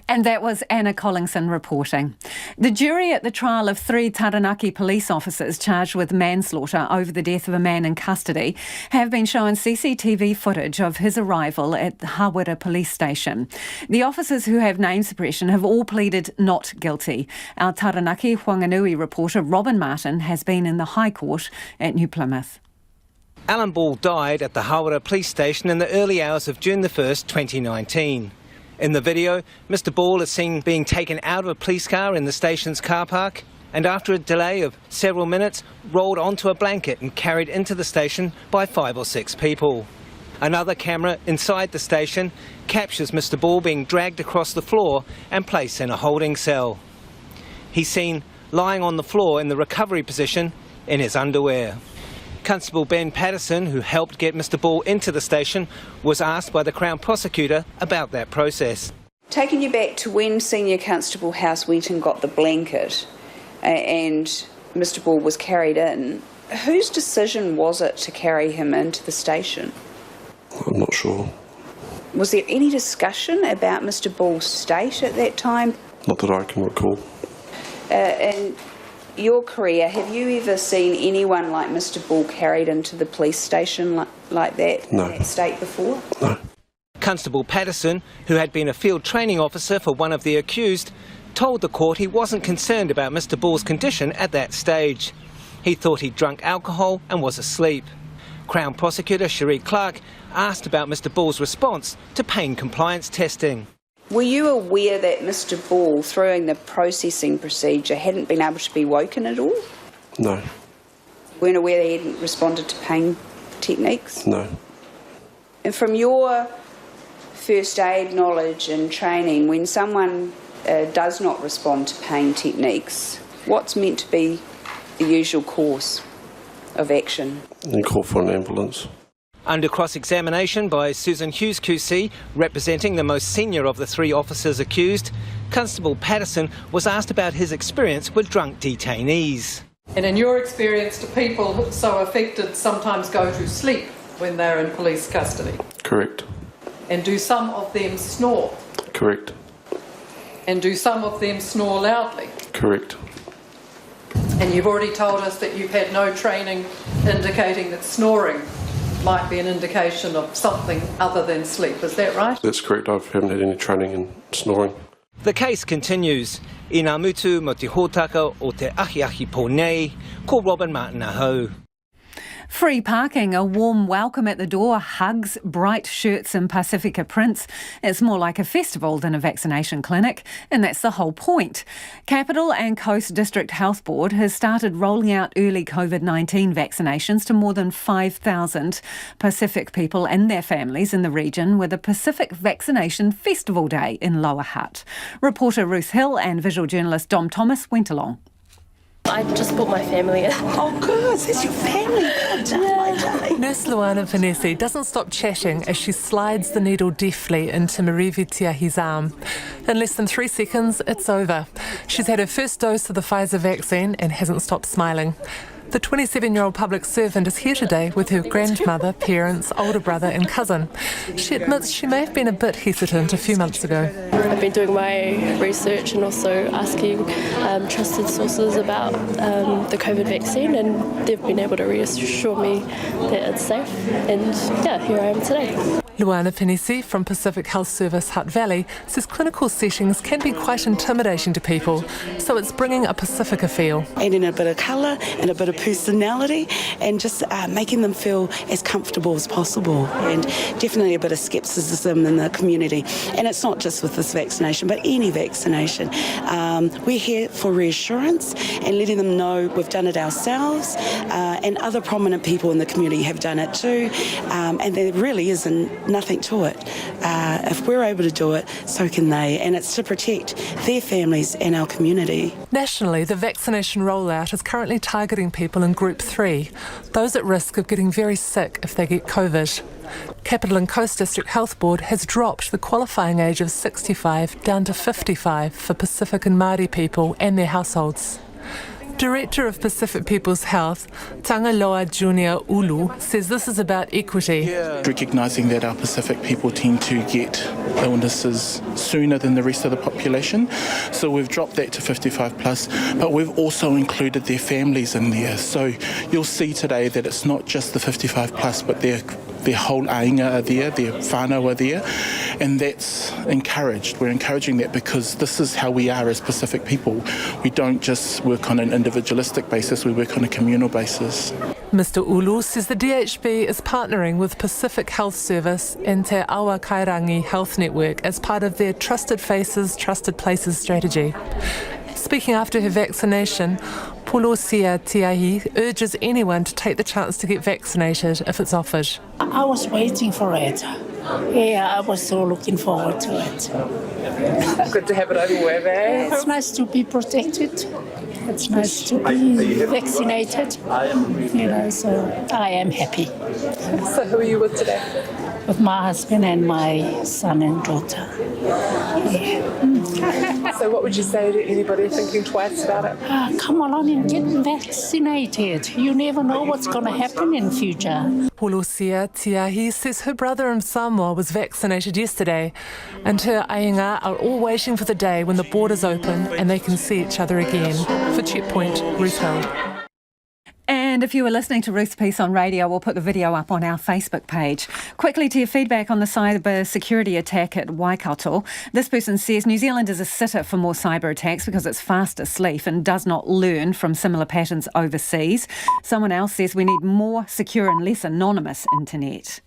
And that was Anna Collingson reporting. The jury at the trial of 3 Taranaki police officers charged with manslaughter over the death of a man in custody have been shown CCTV footage of his arrival at the Hawera police station. The officers who have name suppression have all pleaded not guilty. Our Taranaki Whanganui reporter Robin Martin has been in the High Court at New Plymouth. Alan Ball died at the Hawera police station in the early hours of June the 1st, 2019. In the video, Mr Ball is seen being taken out of a police car in the station's car park and after a delay of several minutes, rolled onto a blanket and carried into the station by 5 or 6 people. Another camera inside the station captures Mr Ball being dragged across the floor and placed in a holding cell. He's seen lying on the floor in the recovery position in his underwear. Constable Ben Patterson, who helped get Mr Ball into the station, was asked by the Crown Prosecutor about that process. Taking you back to when Senior Constable House went and got the blanket and Mr Ball was carried in, whose decision was it to carry him into the station? I'm not sure. Was there any discussion about Mr Ball's state at that time? Not that I can recall. In your career, have you ever seen anyone like Mr Ball carried into the police station like that, No. in that state before? No. Constable Patterson, who had been a field training officer for one of the accused, told the court he wasn't concerned about Mr Ball's condition at that stage. He thought he'd drunk alcohol and was asleep. Crown Prosecutor Cherie Clark asked about Mr Ball's response to pain compliance testing. Were you aware that Mr Ball, through the processing procedure, hadn't been able to be woken at all? No. Weren't aware that he hadn't responded to pain techniques? No. And from your first aid knowledge and training, when someone does not respond to pain techniques, what's meant to be the usual course of action? You call for an ambulance. Under cross-examination by Susan Hughes QC, representing the most senior of the 3 officers accused, Constable Patterson was asked about his experience with drunk detainees. And in your experience, do people so affected sometimes go to sleep when they're in police custody? Correct. And do some of them snore? Correct. And do some of them snore loudly? Correct. And you've already told us that you've had no training indicating that snoring might be an indication of something other tthan sleep. Is that right? That's correct. I haven't had any training in snoring. The case continues. I ngā mutu mo te hōtaka o te ahi pōnei, ko Robin Martin ahau. Free parking, a warm welcome at the door, hugs, bright shirts and Pacifica prints. It's more like a festival than a vaccination clinic, and that's the whole point. Capital and Coast District Health Board has started rolling out early COVID-19 vaccinations to more than 5,000 Pacific people and their families in the region with a Pacific Vaccination Festival Day in Lower Hutt. Reporter Ruth Hill and visual journalist Dom Thomas went along. I just brought my family in. Oh, good. That's your family. Nurse Luana Panesi doesn't stop chatting as she slides the needle deftly into Marivi Tiahi's arm. In less than 3 seconds, it's over. She's had her first dose of the Pfizer vaccine and hasn't stopped smiling. The 27-year-old public servant is here today with her grandmother, parents, older brother and cousin. She admits she may have been a bit hesitant a few months ago. I've been doing my research and also asking trusted sources about the COVID vaccine, and they've been able to reassure me that it's safe, and yeah, here I am today. Luana Panesi from Pacific Health Service Hutt Valley says clinical settings can be quite intimidating to people, so it's bringing a Pacifica feel. Adding a bit of colour and a bit of personality and just making them feel as comfortable as possible, and definitely a bit of scepticism in the community. And it's not just with this vaccination, but any vaccination. We're here for reassurance and letting them know we've done it ourselves, and other prominent people in the community have done it too, and there really isn't nothing to it. If we're able to do it, so can they, and it's to protect their families and our community. Nationally, the vaccination rollout is currently targeting people in Group 3, those at risk of getting very sick if they get COVID. Capital and Coast District Health Board has dropped the qualifying age of 65 down to 55 for Pacific and Māori people and their households. Director of Pacific People's Health, Tangaloa Junior Ulu, says this is about equity. Recognising that our Pacific people tend to get illnesses sooner than the rest of the population. So we've dropped that to 55 plus, but we've also included their families in there. So you'll see today that it's not just the 55 plus, but their whole ainga are there, their whānau are there, and that's encouraged. We're encouraging that because this is how we are as Pacific people. We don't just work on an individualistic basis, we work on a communal basis. Mr Ulu says the DHB is partnering with Pacific Health Service and Te Awa Kairangi Health Network as part of their Trusted Faces, Trusted Places strategy. Speaking after her vaccination, Polosia Tiahi urges anyone to take the chance to get vaccinated if it's offered. I was waiting for it. Yeah, I was so looking forward to it. Good to have it over with, eh? It's nice to be protected. It's nice to be vaccinated. So I am happy. So who are you with today? With my husband and my son and daughter. Yeah. So what would you say to anybody thinking twice about it? Come along and get vaccinated. You never know what's going to happen in future. Polosia Tiahi says her brother in Samoa was vaccinated yesterday, and her ainga are all waiting for the day when the borders open and they can see each other again. For Checkpoint, Ruth Hill. And if you were listening to Ruth's piece on radio, we'll put the video up on our Facebook page. Quickly to your feedback on the cybersecurity attack at Waikato. This person says New Zealand is a sitter for more cyber attacks because it's fast asleep and does not learn from similar patterns overseas. Someone else says we need more secure and less anonymous internet.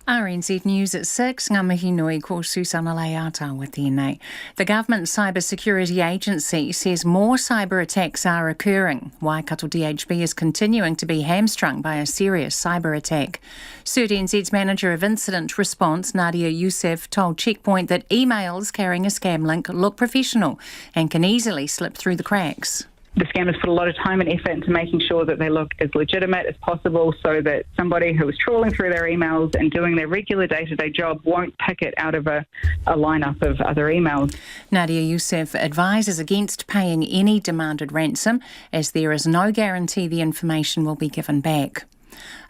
RNZ News at 6, ngā mihi nui ko Susana Leata with tēnei. The government Cybersecurity Agency says more cyber attacks are occurring. Waikato DHB is continuing to be hamstrung by a serious cyber attack. CERT-NZ's Manager of Incident Response, Nadia Youssef, told Checkpoint that emails carrying a scam link look professional and can easily slip through the cracks. The scammers put a lot of time and effort into making sure that they look as legitimate as possible so that somebody who is trawling through their emails and doing their regular day-to-day job won't pick it out of a lineup of other emails. Nadia Youssef advises against paying any demanded ransom as there is no guarantee the information will be given back.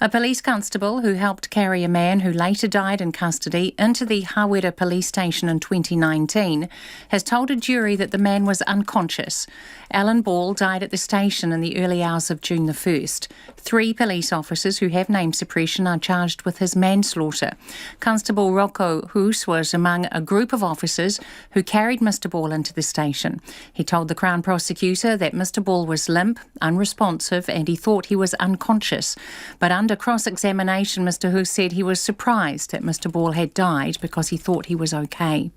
A police constable who helped carry a man who later died in custody into the Hawera police station in 2019 has told a jury that the man was unconscious. Alan Ball died at the station in the early hours of June the 1st. 3 police officers who have name suppression are charged with his manslaughter. Constable Rocco Hoos was among a group of officers who carried Mr Ball into the station. He told the Crown prosecutor that Mr Ball was limp, unresponsive and he thought he was unconscious. But under cross-examination, Mr Hoos said he was surprised that Mr Ball had died because he thought he was okay.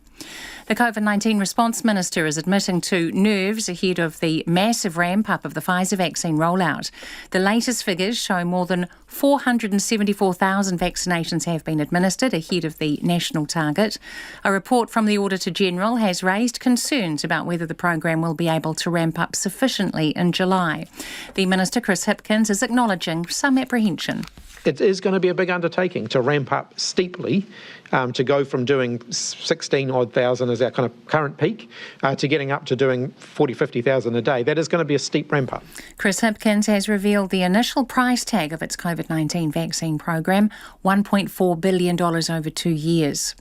The COVID-19 response minister is admitting to nerves ahead of the massive ramp-up of the Pfizer vaccine rollout. The latest figures show more than 474,000 vaccinations have been administered ahead of the national target. A report from the Auditor-General has raised concerns about whether the program will be able to ramp up sufficiently in July. The Minister, Chris Hipkins, is acknowledging some apprehension. It is going to be a big undertaking to ramp up steeply, to go from doing 16-odd thousand as our kind of current peak to getting up to doing 40, 50,000 a day. That is going to be a steep ramp up. Chris Hipkins has revealed the initial price tag of its COVID-19 vaccine program, $1.4 billion over 2 years.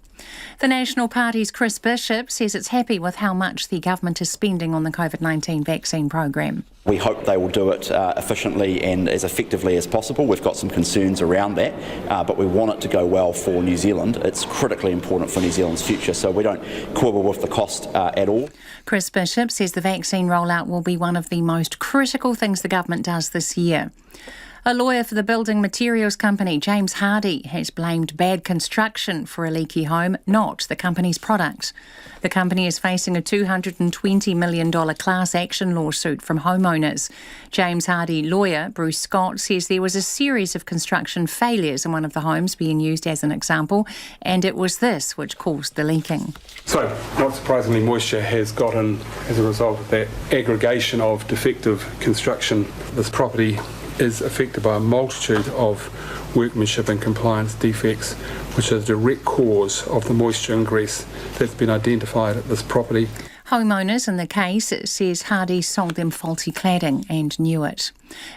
The National Party's Chris Bishop says it's happy with how much the government is spending on the COVID-19 vaccine program. We hope they will do it efficiently and as effectively as possible. We've got some concerns around that, but we want it to go well for New Zealand. It's critically important for New Zealand's future, so we don't quibble with the cost at all. Chris Bishop says the vaccine rollout will be one of the most critical things the government does this year. A lawyer for the building materials company, James Hardie, has blamed bad construction for a leaky home, not the company's product. The company is facing a $220 million class action lawsuit from homeowners. James Hardie lawyer, Bruce Scott, says there was a series of construction failures in one of the homes being used as an example, and it was this which caused the leaking. So, not surprisingly, moisture has got in as a result of that aggregation of defective construction. This property is affected by a multitude of workmanship and compliance defects, which is a direct cause of the moisture ingress that's been identified at this property. Homeowners in the case says Hardie sold them faulty cladding and knew it.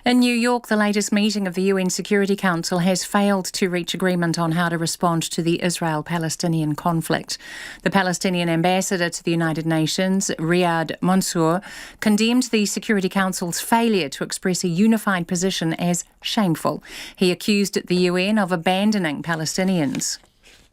In New York, the latest meeting of the UN Security Council has failed to reach agreement on how to respond to the Israel-Palestinian conflict. The Palestinian ambassador to the United Nations, Riyad Mansour, condemned the Security Council's failure to express a unified position as shameful. He accused the UN of abandoning Palestinians.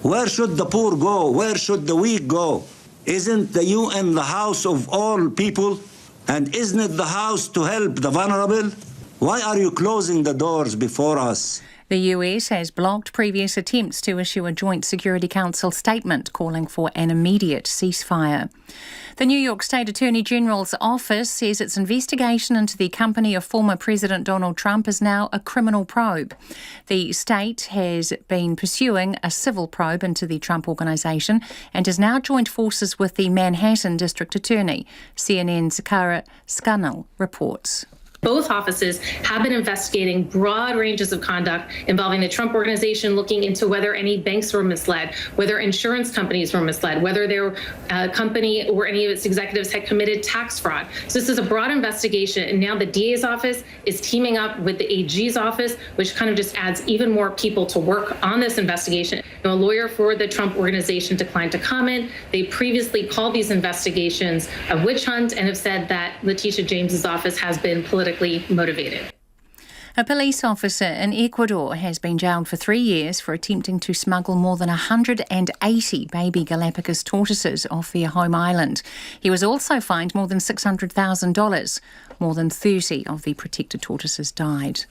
Where should the poor go? Where should the weak go? Isn't the UN the house of all people? And isn't it the house to help the vulnerable? Why are you closing the doors before us? The US has blocked previous attempts to issue a joint Security Council statement calling for an immediate ceasefire. The New York State Attorney General's office says its investigation into the company of former President Donald Trump is now a criminal probe. The state has been pursuing a civil probe into the Trump organisation and has now joined forces with the Manhattan District Attorney. CNN's Kara Scannell reports. Both offices have been investigating broad ranges of conduct involving the Trump organization, looking into whether any banks were misled, whether insurance companies were misled, whether their company or any of its executives had committed tax fraud. So this is a broad investigation, and now the DA's office is teaming up with the AG's office, which kind of just adds even more people to work on this investigation. A lawyer for the Trump organization declined to comment. They previously called these investigations a witch hunt and have said that Letitia James's office has been politically motivated. A police officer in Ecuador has been jailed for 3 years for attempting to smuggle more than 180 baby Galapagos tortoises off their home island. He was also fined more than $600,000. More than 30 of the protected tortoises died.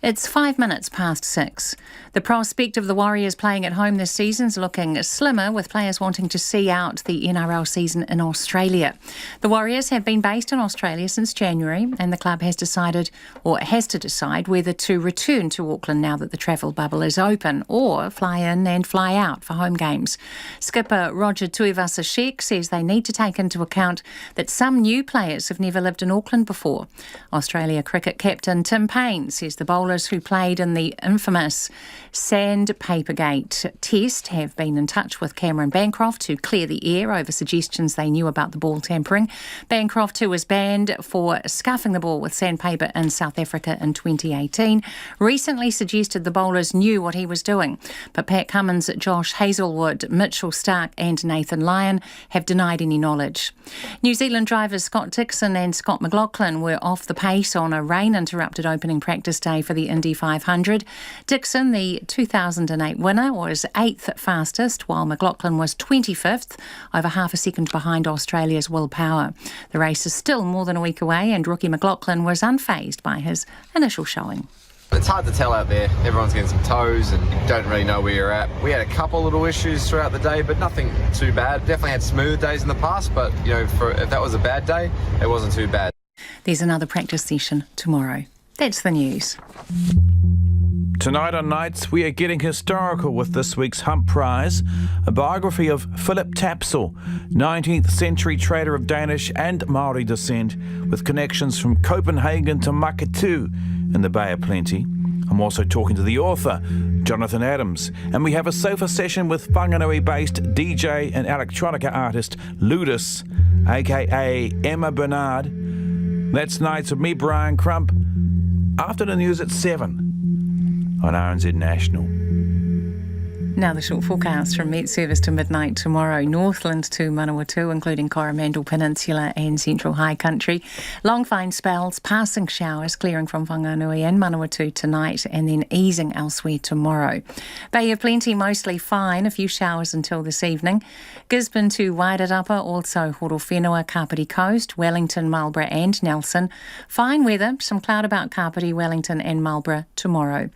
It's 5 minutes past 6. The prospect of the Warriors playing at home this season's looking slimmer, with players wanting to see out the NRL season in Australia. The Warriors have been based in Australia since January, and the club has decided, or has to decide, whether to return to Auckland now that the travel bubble is open, or fly in and fly out for home games. Skipper Roger Tuivasa-Sheck says they need to take into account that some new players have never lived in Auckland before. Australia cricket captain Tim Payne says the bowlers who played in the infamous Sandpapergate test have been in touch with Cameron Bancroft to clear the air over suggestions they knew about the ball tampering. Bancroft, who was banned for scuffing the ball with sandpaper in South Africa in 2018, recently suggested the bowlers knew what he was doing. But Pat Cummins, Josh Hazelwood, Mitchell Stark and Nathan Lyon have denied any knowledge. New Zealand drivers Scott Dixon and Scott McLaughlin were off the pace on a rain-interrupted opening practice day for the Indy 500. Dixon, the 2008 winner, was 8th fastest, while McLaughlin was 25th, over half a second behind Australia's Will Power. The race is still more than a week away, and rookie McLaughlin was unfazed by his initial showing. It's hard to tell out there. Everyone's getting some toes and you don't really know where you're at. We had a couple little issues throughout the day, but nothing too bad. Definitely had smooth days in the past, but if that was a bad day, it wasn't too bad. There's another practice session tomorrow. That's the news. Tonight on Nights, we are getting historical with this week's Hump Prize, a biography of Philip Tapsell, 19th century trader of Danish and Māori descent, with connections from Copenhagen to Makatu in the Bay of Plenty. I'm also talking to the author, Jonathan Adams, and we have a sofa session with Whanganui-based DJ and electronica artist Ludus, aka Emma Bernard. That's Nights with me, Brian Crump, after the news at 7 on RNZ National. Now the short forecast from Met Service to midnight tomorrow. Northland to Manawatu, including Coromandel Peninsula and Central High Country. Long fine spells, passing showers clearing from Whanganui and Manawatu tonight and then easing elsewhere tomorrow. Bay of Plenty mostly fine, a few showers until this evening. Gisborne to Wairarapa, also Horowhenua, Kapiti Coast, Wellington, Marlborough and Nelson. Fine weather, some cloud about Kapiti, Wellington and Marlborough tomorrow.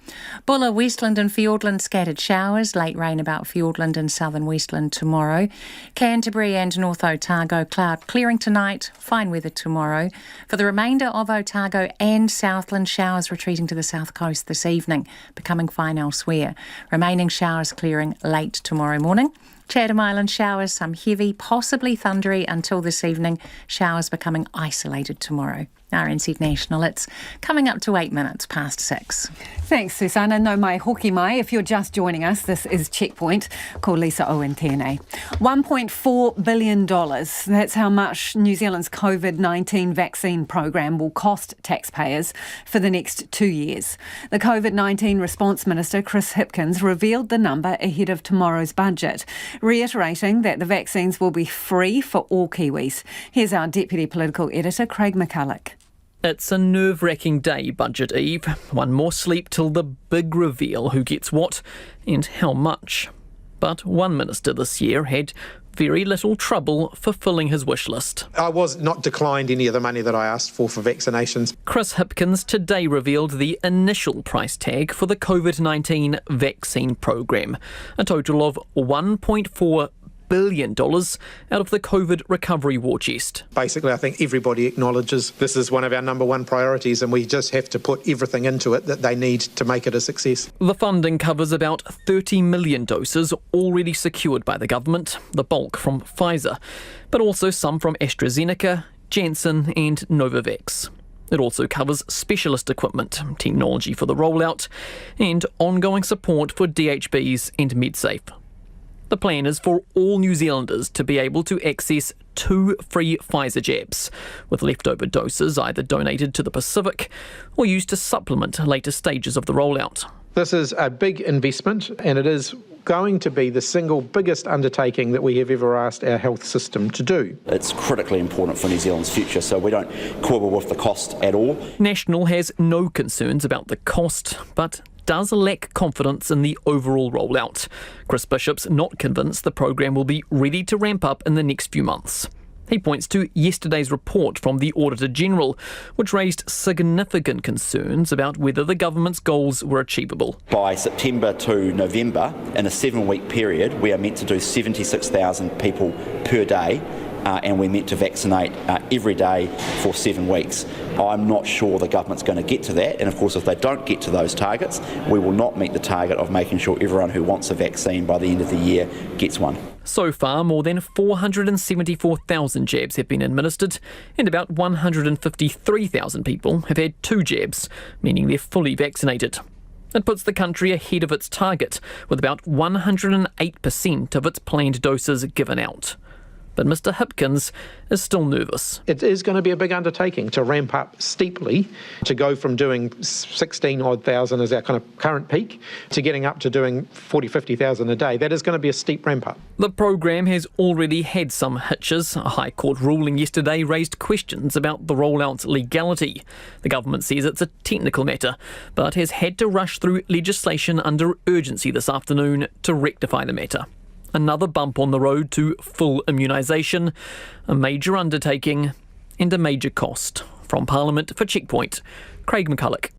Bulla, Westland and Fiordland scattered showers, late rain about Fiordland and southern Westland tomorrow. Canterbury and North Otago, cloud clearing tonight, fine weather tomorrow. For the remainder of Otago and Southland, showers retreating to the south coast this evening, becoming fine elsewhere. Remaining showers clearing late tomorrow morning. Chatham Island showers, some heavy, possibly thundery until this evening. Showers becoming isolated tomorrow. RNZ National. It's coming up to 8 minutes past 6. Thanks, Susanna. No mai hoki mai. If you're just joining us, this is Checkpoint. Ko Lisa Owen tēnei. $1.4 billion. That's how much New Zealand's COVID-19 vaccine program will cost taxpayers for the next 2 years. The COVID-19 Response Minister, Chris Hipkins, revealed the number ahead of tomorrow's budget, reiterating that the vaccines will be free for all Kiwis. Here's our Deputy Political Editor, Craig McCulloch. It's a nerve-wracking day, Budget Eve. One more sleep till the big reveal who gets what and how much. But one minister this year had very little trouble fulfilling his wish list. I was not declined any of the money that I asked for vaccinations. Chris Hipkins today revealed the initial price tag for the COVID-19 vaccine program, a total of $1.4 billion out of the COVID recovery war chest. Basically, I think everybody acknowledges this is one of our number one priorities, and we just have to put everything into it that they need to make it a success. The funding covers about 30 million doses already secured by the government, the bulk from Pfizer, but also some from AstraZeneca, Janssen and Novavax. It also covers specialist equipment, technology for the rollout, and ongoing support for DHBs and MedSafe. The plan is for all New Zealanders to be able to access 2 free Pfizer jabs, with leftover doses either donated to the Pacific or used to supplement later stages of the rollout. This is a big investment, and it is going to be the single biggest undertaking that we have ever asked our health system to do. It's critically important for New Zealand's future, so we don't quibble with the cost at all. National has no concerns about the cost, but does lack confidence in the overall rollout. Chris Bishop's not convinced the program will be ready to ramp up in the next few months. He points to yesterday's report from the Auditor General, which raised significant concerns about whether the government's goals were achievable. By September to November, in a 7-week period, we are meant to do 76,000 people per day, and we're meant to vaccinate every day for 7 weeks. I'm not sure the government's going to get to that, and of course if they don't get to those targets, we will not meet the target of making sure everyone who wants a vaccine by the end of the year gets one. So far, more than 474,000 jabs have been administered, and about 153,000 people have had 2 jabs, meaning they're fully vaccinated. It puts the country ahead of its target, with about 108% of its planned doses given out. But Mr Hipkins is still nervous. It is going to be a big undertaking to ramp up steeply, to go from doing 16,000 as our kind of current peak to getting up to doing 50,000 a day. That is going to be a steep ramp up. The program has already had some hitches. A High Court ruling yesterday raised questions about the rollout's legality. The government says it's a technical matter, but has had to rush through legislation under urgency this afternoon to rectify the matter. Another bump on the road to full immunisation, a major undertaking and a major cost. From Parliament for Checkpoint, Craig McCulloch.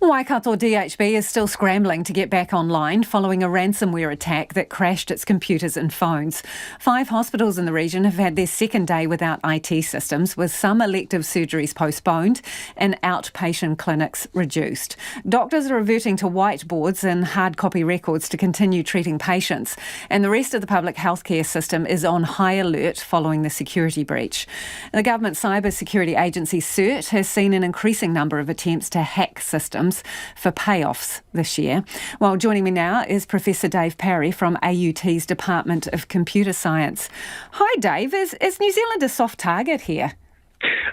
Waikato DHB is still scrambling to get back online following a ransomware attack that crashed its computers and phones. 5 hospitals in the region have had their second day without IT systems, with some elective surgeries postponed and outpatient clinics reduced. Doctors are reverting to whiteboards and hard copy records to continue treating patients, and the rest of the public healthcare system is on high alert following the security breach. The government Cybersecurity agency CERT has seen an increasing number of attempts to hack systems for payoffs this year. Well, joining me now is Professor Dave Parry from AUT's Department of Computer Science. Hi, Dave. Is New Zealand a soft target here?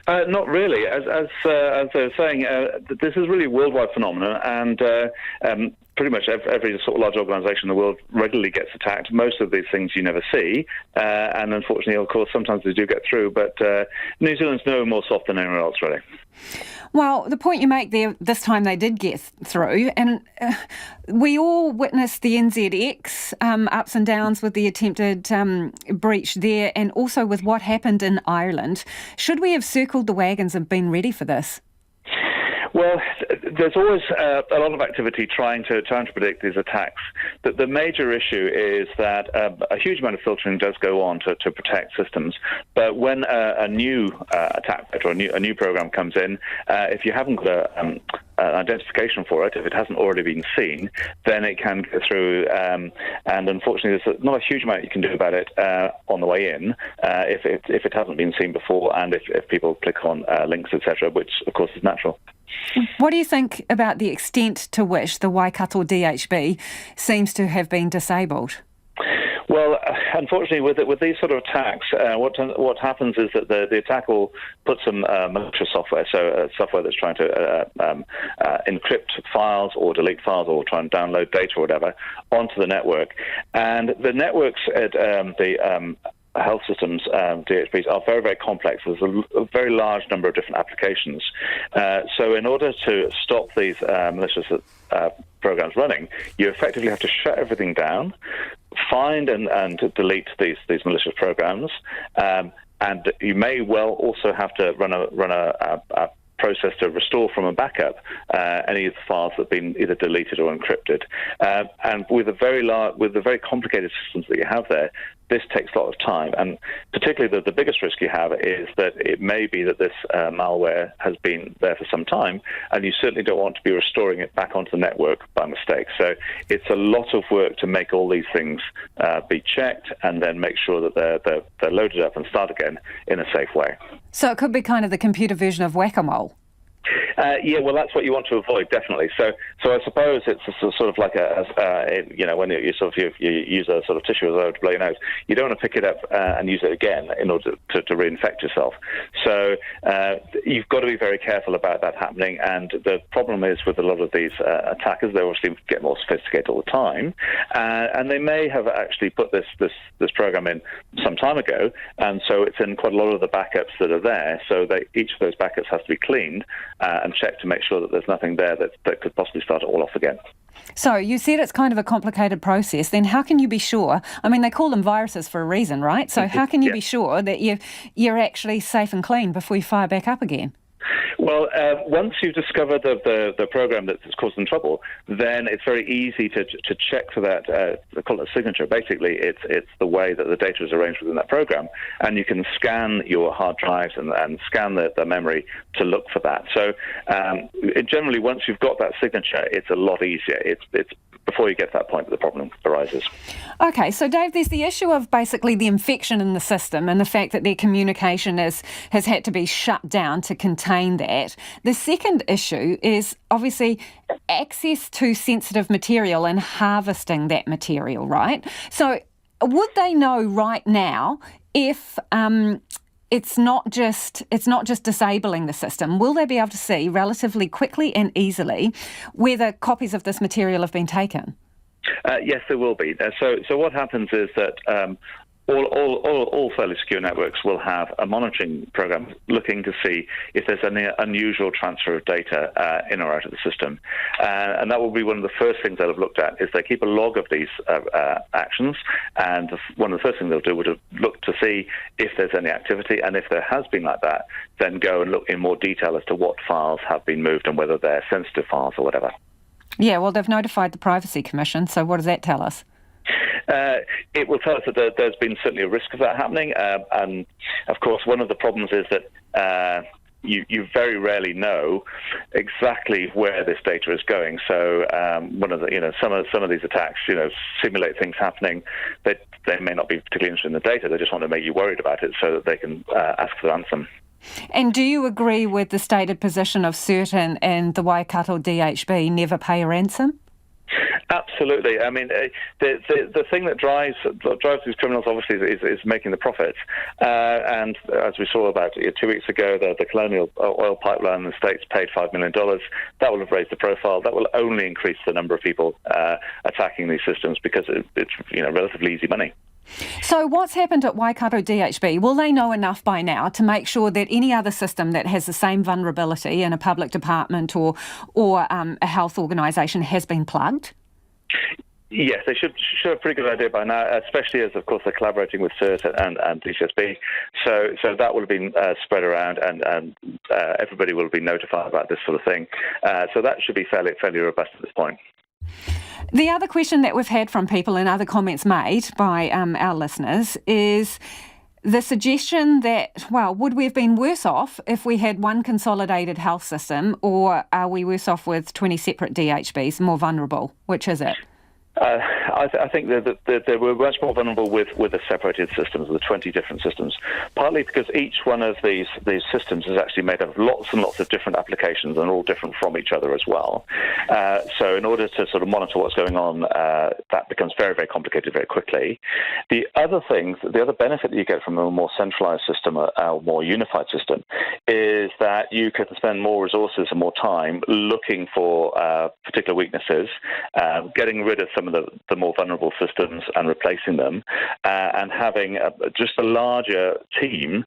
Not really. As I was saying, this is really a worldwide phenomenon, and pretty much every sort of large organisation in the world regularly gets attacked. Most of these things you never see, and unfortunately, of course, sometimes they do get through, but New Zealand's no more soft than anywhere else, really. Well, the point you make there, this time they did get through, and we all witnessed the NZX ups and downs with the attempted breach there, and also with what happened in Ireland. Should we have circled the wagons and been ready for this? Well, there's always a lot of activity trying to predict these attacks. The major issue is that a huge amount of filtering does go on to protect systems. But when a new attack or a new program comes in, if you haven't got identification for it, if it hasn't already been seen, then it can go through. And unfortunately, there's not a huge amount you can do about it on the way in if it hasn't been seen before, and if people click on links, etc., which of course is natural. What do you think about the extent to which the Waikato DHB seems to have been disabled? Well, unfortunately, with these sort of attacks, what happens is that the attack will put some malicious software, so software that's trying to encrypt files or delete files or try and download data or whatever onto the network. And the networks at the health systems, DHBs, are very, very complex. There's a very large number of different applications. So in order to stop these malicious programs running, you effectively have to shut everything down, find and delete these malicious programs, and you may well also have to run a process to restore from a backup any of the files that have been either deleted or encrypted. And with the very complicated systems that you have there, this takes a lot of time. And particularly the biggest risk you have is that it may be that this malware has been there for some time, and you certainly don't want to be restoring it back onto the network by mistake. So it's a lot of work to make all these things be checked and then make sure that they're loaded up and start again in a safe way. So it could be kind of the computer version of whack-a-mole. Yeah, well, that's what you want to avoid, definitely. So I suppose it's sort of like when you use a sort of tissue as though to blow your nose, you don't want to pick it up and use it again in order to reinfect yourself. So you've got to be very careful about that happening. And the problem is with a lot of these attackers, they obviously get more sophisticated all the time, and they may have actually put this program in some time ago, and so it's in quite a lot of the backups that are there. So each of those backups has to be cleaned and check to make sure that there's nothing there that could possibly start it all off again. So you said it's kind of a complicated process. Then how can you be sure? I mean, they call them viruses for a reason, right? So how can you be sure that you're actually safe and clean before you fire back up again? Well, once you've discovered the program that's causing trouble, then it's very easy to check for that. They call it a signature. Basically, it's the way that the data is arranged within that program, and you can scan your hard drives and scan the memory to look for that. So generally, once you've got that signature, it's a lot easier. It's before you get to that point that the problem arises. Okay, so Dave, there's the issue of basically the infection in the system and the fact that their communication has had to be shut down to contain that. The second issue is obviously access to sensitive material and harvesting that material, right? So would they know right now if it's not just disabling the system? Will they be able to see relatively quickly and easily whether copies of this material have been taken? Yes, there will be. So what happens is that all fairly secure networks will have a monitoring program looking to see if there's any unusual transfer of data in or out of the system. And that will be one of the first things they'll have looked at, is they keep a log of these actions, and one of the first things they'll do would look to see if there's any activity, and if there has been like that, then go and look in more detail as to what files have been moved and whether they're sensitive files or whatever. Yeah, well, they've notified the Privacy Commission, so what does that tell us? It will tell us that there's been certainly a risk of that happening, and of course one of the problems is that you very rarely know exactly where this data is going. So one of the some of these attacks simulate things happening. They may not be particularly interested in the data. They just want to make you worried about it so that they can ask for ransom. And do you agree with the stated position of CERT and the Waikato DHB, never pay a ransom? Absolutely. I mean, the thing that drives these criminals obviously is making the profits. And as we saw about 2 weeks ago, the Colonial Oil Pipeline in the States paid $5 million. That will have raised the profile. That will only increase the number of people attacking these systems because it's relatively easy money. So what's happened at Waikato DHB? Will they know enough by now to make sure that any other system that has the same vulnerability in a public department or a health organisation has been plugged? Yes, they should have a pretty good idea by now, especially as, of course, they're collaborating with CERT and DHB. So that will have been spread around, and everybody will be notified about this sort of thing. So that should be fairly robust at this point. The other question that we've had from people and other comments made by our listeners is The suggestion that, well, would we have been worse off if we had one consolidated health system, or are we worse off with 20 separate DHBs, more vulnerable? Which is it? I think that they were much more vulnerable with the separated systems, the 20 different systems, partly because each one of these systems is actually made up of lots and lots of different applications and all different from each other as well. So in order to sort of monitor what's going on, that becomes very, very complicated very quickly. The other benefit that you get from a more centralized system, a more unified system, is that you can spend more resources and more time looking for particular weaknesses, getting rid of some of the more vulnerable systems and replacing them, and having just a larger team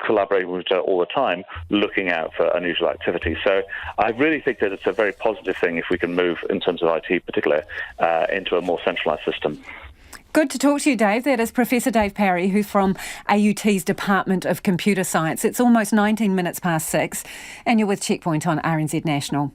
collaborating with each other all the time, looking out for unusual activity. So I really think that it's a very positive thing if we can move, in terms of IT in particular, into a more centralised system. Good to talk to you, Dave. That is Professor Dave Parry, who's from AUT's Department of Computer Science. It's almost 19 minutes past 6, and you're with Checkpoint on RNZ National.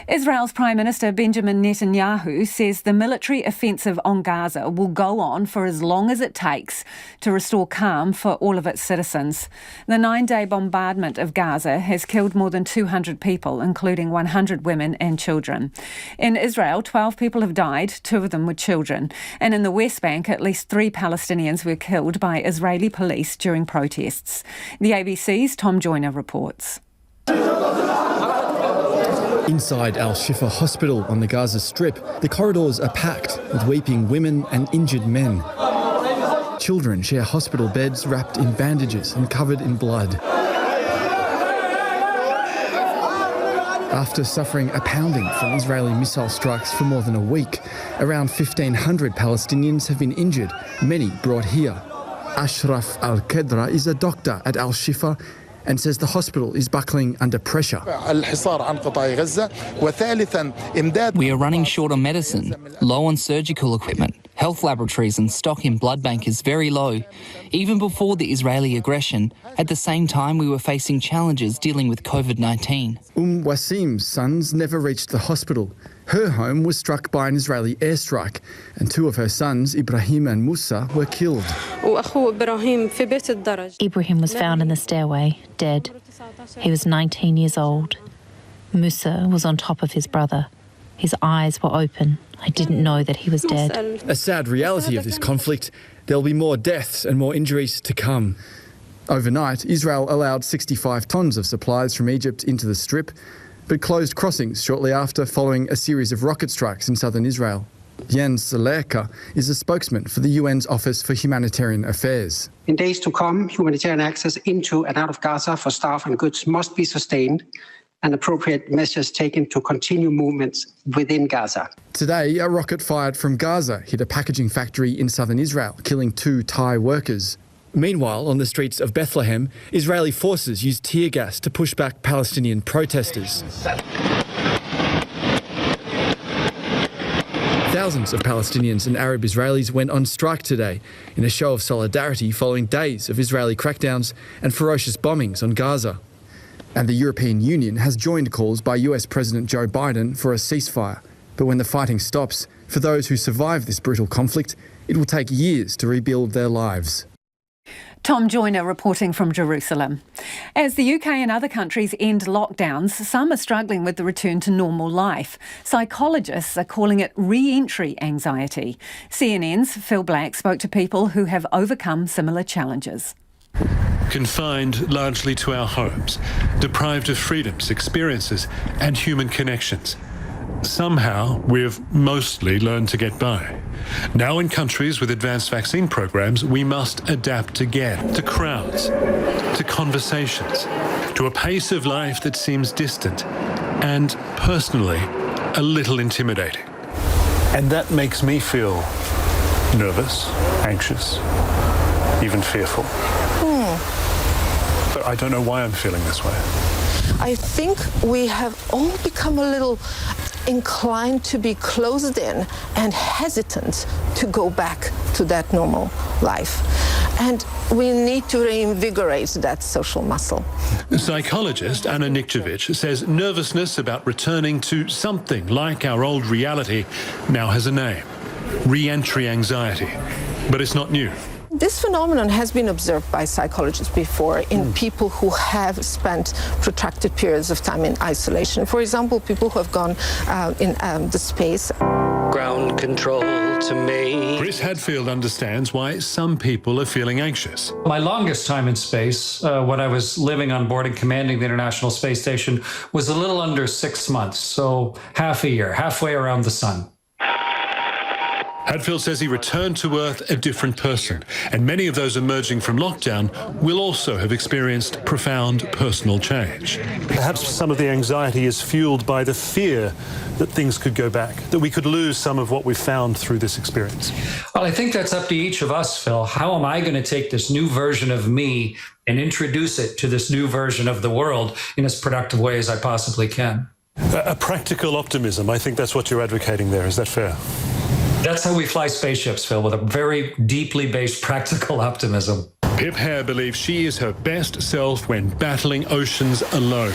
Israel's Prime Minister Benjamin Netanyahu says the military offensive on Gaza will go on for as long as it takes to restore calm for all of its citizens. The 9-day bombardment of Gaza has killed more than 200 people, including 100 women and children. In Israel, 12 people have died, 2 of them were children, and in the West Bank, at least 3 Palestinians were killed by Israeli police during protests. The ABC's Tom Joyner reports. Inside Al-Shifa Hospital on the Gaza Strip, the corridors are packed with weeping women and injured men. Children share hospital beds wrapped in bandages and covered in blood. After suffering a pounding from Israeli missile strikes for more than a week, around 1,500 Palestinians have been injured, many brought here. Ashraf Al-Kedra is a doctor at Al-Shifa and says the hospital is buckling under pressure. We are running short on medicine, low on surgical equipment. Health laboratories and stock in blood bank is very low. Even before the Israeli aggression, at the same time we were facing challenges dealing with COVID-19. Wasim's sons never reached the hospital. Her home was struck by an Israeli airstrike, and 2 of her sons, Ibrahim and Musa, were killed. Ibrahim was found in the stairway, dead. He was 19 years old. Musa was on top of his brother. His eyes were open. I didn't know that he was dead. A sad reality of this conflict, there'll be more deaths and more injuries to come. Overnight, Israel allowed 65 tonnes of supplies from Egypt into the Strip, but closed crossings shortly after following a series of rocket strikes in southern Israel. Jens Zelerka is a spokesman for the UN's Office for Humanitarian Affairs. In days to come, humanitarian access into and out of Gaza for staff and goods must be sustained, and appropriate measures taken to continue movements within Gaza. Today, a rocket fired from Gaza hit a packaging factory in southern Israel, killing 2 Thai workers. Meanwhile, on the streets of Bethlehem, Israeli forces used tear gas to push back Palestinian protesters. Thousands of Palestinians and Arab Israelis went on strike today in a show of solidarity following days of Israeli crackdowns and ferocious bombings on Gaza. And the European Union has joined calls by US President Joe Biden for a ceasefire. But when the fighting stops, for those who survive this brutal conflict, it will take years to rebuild their lives. Tom Joyner reporting from Jerusalem. As the UK and other countries end lockdowns, some are struggling with the return to normal life. Psychologists are calling it re-entry anxiety. CNN's Phil Black spoke to people who have overcome similar challenges. Confined largely to our homes, deprived of freedoms, experiences and human connections. Somehow, we've mostly learned to get by. Now in countries with advanced vaccine programs, we must adapt again to crowds, to conversations, to a pace of life that seems distant and, personally, a little intimidating. And that makes me feel nervous, anxious, even fearful. But I don't know why I'm feeling this way. I think we have all become a little inclined to be closed in and hesitant to go back to that normal life. And we need to reinvigorate that social muscle. Psychologist Anna Nikčević says nervousness about returning to something like our old reality now has a name: re-entry anxiety. But it's not new. This phenomenon has been observed by psychologists before in people who have spent protracted periods of time in isolation. For example, people who have gone in the space. Ground control to me. Chris Hadfield understands why some people are feeling anxious. My longest time in space, when I was living on board and commanding the International Space Station, was a little under 6 months, so half a year, halfway around the sun. Hadfield says he returned to Earth a different person, and many of those emerging from lockdown will also have experienced profound personal change. Perhaps some of the anxiety is fueled by the fear that things could go back, that we could lose some of what we've found through this experience. Well, I think that's up to each of us, Phil. How am I going to take this new version of me and introduce it to this new version of the world in as productive way as I possibly can? A practical optimism, I think that's what you're advocating there. Is that fair? That's how we fly spaceships, Phil, with a very deeply based practical optimism. Pip Hare believes she is her best self when battling oceans alone.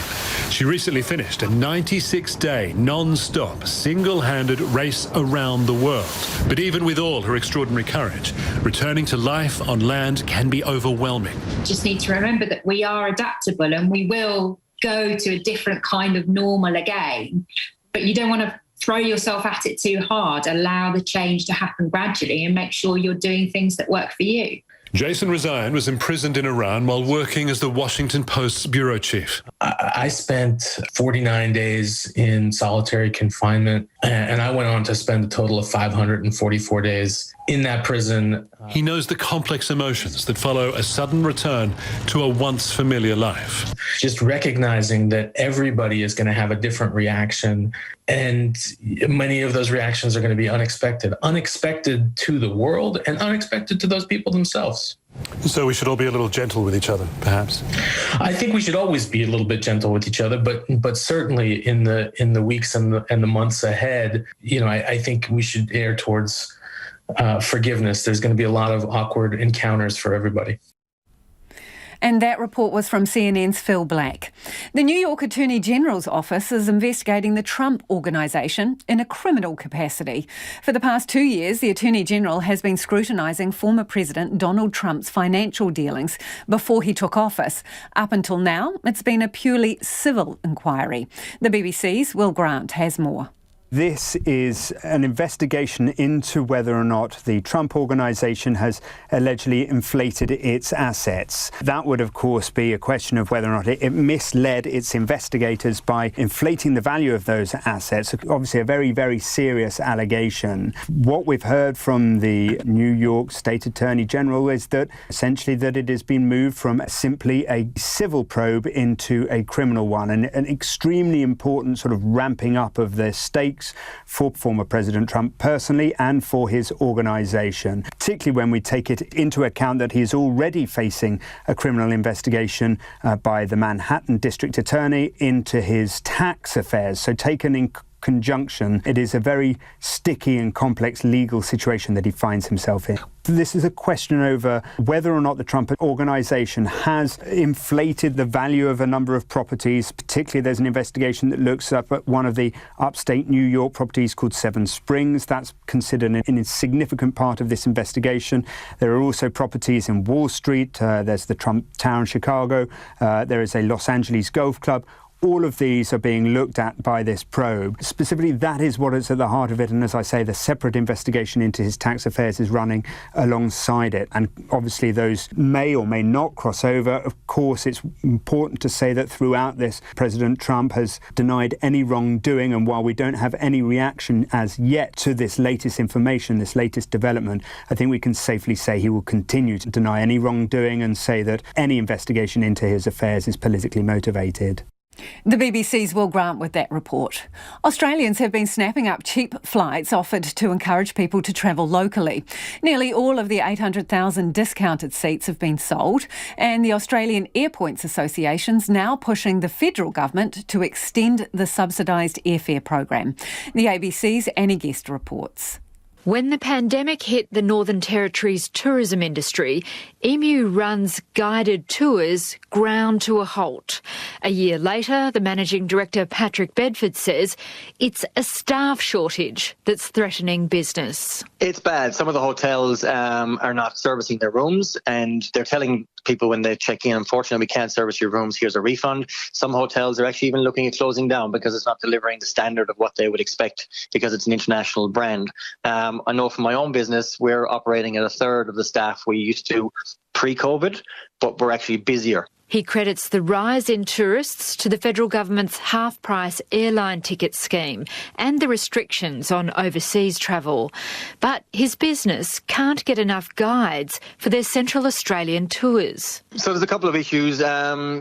She recently finished a 96-day, non-stop, single-handed race around the world. But even with all her extraordinary courage, returning to life on land can be overwhelming. Just need to remember that we are adaptable and we will go to a different kind of normal again. But you don't want to throw yourself at it too hard. Allow the change to happen gradually and make sure you're doing things that work for you. Jason Rezaian was imprisoned in Iran while working as the Washington Post's bureau chief. I spent 49 days in solitary confinement, and I went on to spend a total of 544 days in that prison. He knows the complex emotions that follow a sudden return to a once familiar life. Just recognizing that everybody is going to have a different reaction, and many of those reactions are going to be unexpected to the world and unexpected to those people themselves. So we should all be a little gentle with each other, perhaps. I think we should always be a little bit gentle with each other, but certainly in the weeks and the months ahead, I think we should err towards forgiveness. There's going to be a lot of awkward encounters for everybody. And that report was from CNN's Phil Black. The New York Attorney General's office is investigating the Trump Organisation in a criminal capacity. For the past 2 years, the Attorney General has been scrutinising former President Donald Trump's financial dealings before he took office. Up until now, it's been a purely civil inquiry. The BBC's Will Grant has more. This is an investigation into whether or not the Trump Organization has allegedly inflated its assets. That would, of course, be a question of whether or not it misled its investigators by inflating the value of those assets. Obviously, a very, very serious allegation. What we've heard from the New York State Attorney General is that essentially that it has been moved from simply a civil probe into a criminal one, and an extremely important sort of ramping up of the stakes for former President Trump personally and for his organisation, particularly when we take it into account that he is already facing a criminal investigation by the Manhattan District Attorney into his tax affairs. So taken in conjunction, it is a very sticky and complex legal situation that he finds himself in. This is a question over whether or not the Trump Organization has inflated the value of a number of properties. Particularly, there's an investigation that looks up at one of the upstate New York properties called Seven Springs. That's considered an insignificant part of this investigation. There are also properties in Wall Street. There's the Trump Tower in Chicago. There is a Los Angeles golf club. All of these are being looked at by this probe. Specifically, that is what is at the heart of it. And as I say, the separate investigation into his tax affairs is running alongside it. And obviously, those may or may not cross over. Of course, it's important to say that throughout this, President Trump has denied any wrongdoing. And while we don't have any reaction as yet to this latest information, this latest development, I think we can safely say he will continue to deny any wrongdoing and say that any investigation into his affairs is politically motivated. The BBC's Will Grant with that report. Australians have been snapping up cheap flights offered to encourage people to travel locally. Nearly all of the 800,000 discounted seats have been sold, and the Australian Airpoints Association's now pushing the federal government to extend the subsidised airfare program. The ABC's Annie Guest reports. When the pandemic hit the Northern Territory's tourism industry, Emu Run's guided tours ground to a halt. A year later, the Managing Director Patrick Bedford says it's a staff shortage that's threatening business. It's bad. Some of the hotels are not servicing their rooms, and they're telling people when they check in, unfortunately, we can't service your rooms, here's a refund. Some hotels are actually even looking at closing down because it's not delivering the standard of what they would expect because it's an international brand. I know from my own business, we're operating at a third of the staff we used to pre-COVID, but we're actually busier. He credits the rise in tourists to the federal government's half-price airline ticket scheme and the restrictions on overseas travel. But his business can't get enough guides for their Central Australian tours. So there's a couple of issues.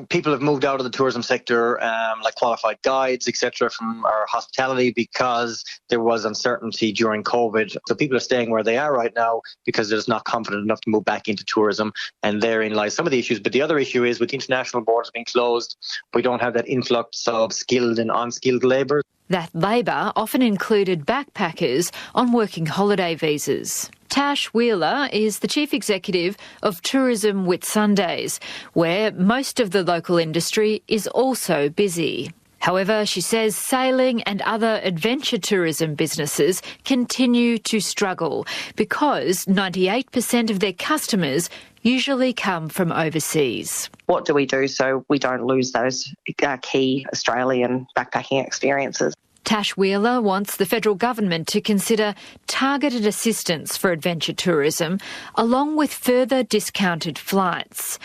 People have moved out of the tourism sector, like qualified guides, etc., from our hospitality because there was uncertainty during COVID. So people are staying where they are right now because they're just not confident enough to move back into tourism, and therein lies some of the issues. But the other issue is with international borders being closed, we don't have that influx of skilled and unskilled labour. That labour often included backpackers on working holiday visas. Tash Wheeler is the Chief Executive of Tourism Whitsundays, where most of the local industry is also busy. However, she says sailing and other adventure tourism businesses continue to struggle because 98% of their customers usually come from overseas. What do we do so we don't lose those key Australian backpacking experiences? Tash Wheeler wants the federal government to consider targeted assistance for adventure tourism, along with further discounted flights.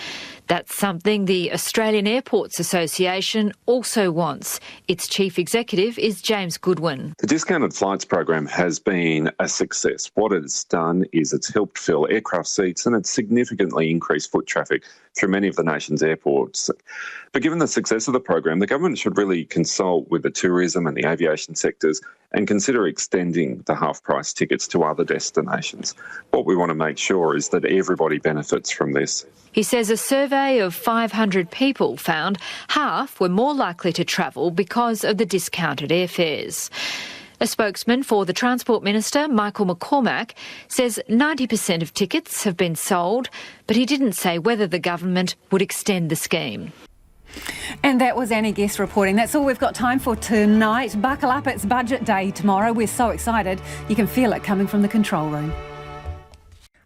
That's something the Australian Airports Association also wants. Its chief executive is James Goodwin. The discounted flights program has been a success. What it's done is it's helped fill aircraft seats and it's significantly increased foot traffic through many of the nation's airports. But given the success of the program, the government should really consult with the tourism and the aviation sectors and consider extending the half-price tickets to other destinations. What we want to make sure is that everybody benefits from this. He says a survey of 500 people found half were more likely to travel because of the discounted airfares. A spokesman for the Transport Minister, Michael McCormack, says 90% of tickets have been sold, but he didn't say whether the government would extend the scheme. And that was Annie Guest reporting. That's all we've got time for tonight. Buckle up, it's budget day tomorrow. We're so excited. You can feel it coming from the control room.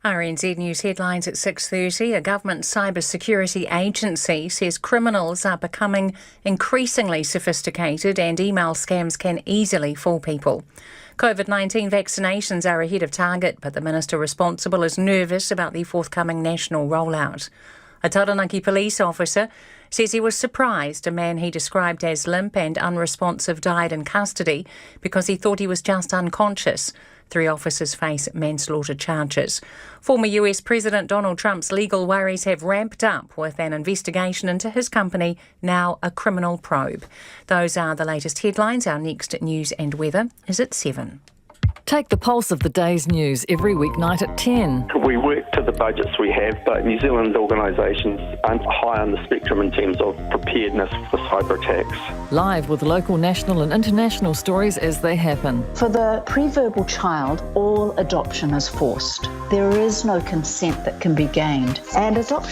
RNZ News headlines at 6:30. A government cybersecurity agency says criminals are becoming increasingly sophisticated and email scams can easily fool people. COVID-19 vaccinations are ahead of target, but the minister responsible is nervous about the forthcoming national rollout. A Taranaki police officer says he was surprised a man he described as limp and unresponsive died in custody because he thought he was just unconscious. 3 officers face manslaughter charges. Former US President Donald Trump's legal worries have ramped up with an investigation into his company, now a criminal probe. Those are the latest headlines. Our next news and weather is at 7. Take the pulse of the day's news every weeknight at 10. We work to the budgets we have, but New Zealand organisations aren't high on the spectrum in terms of preparedness for cyber attacks. Live with local, national and international stories as they happen. For the pre-verbal child, all adoption is forced. There is no consent that can be gained, and adoption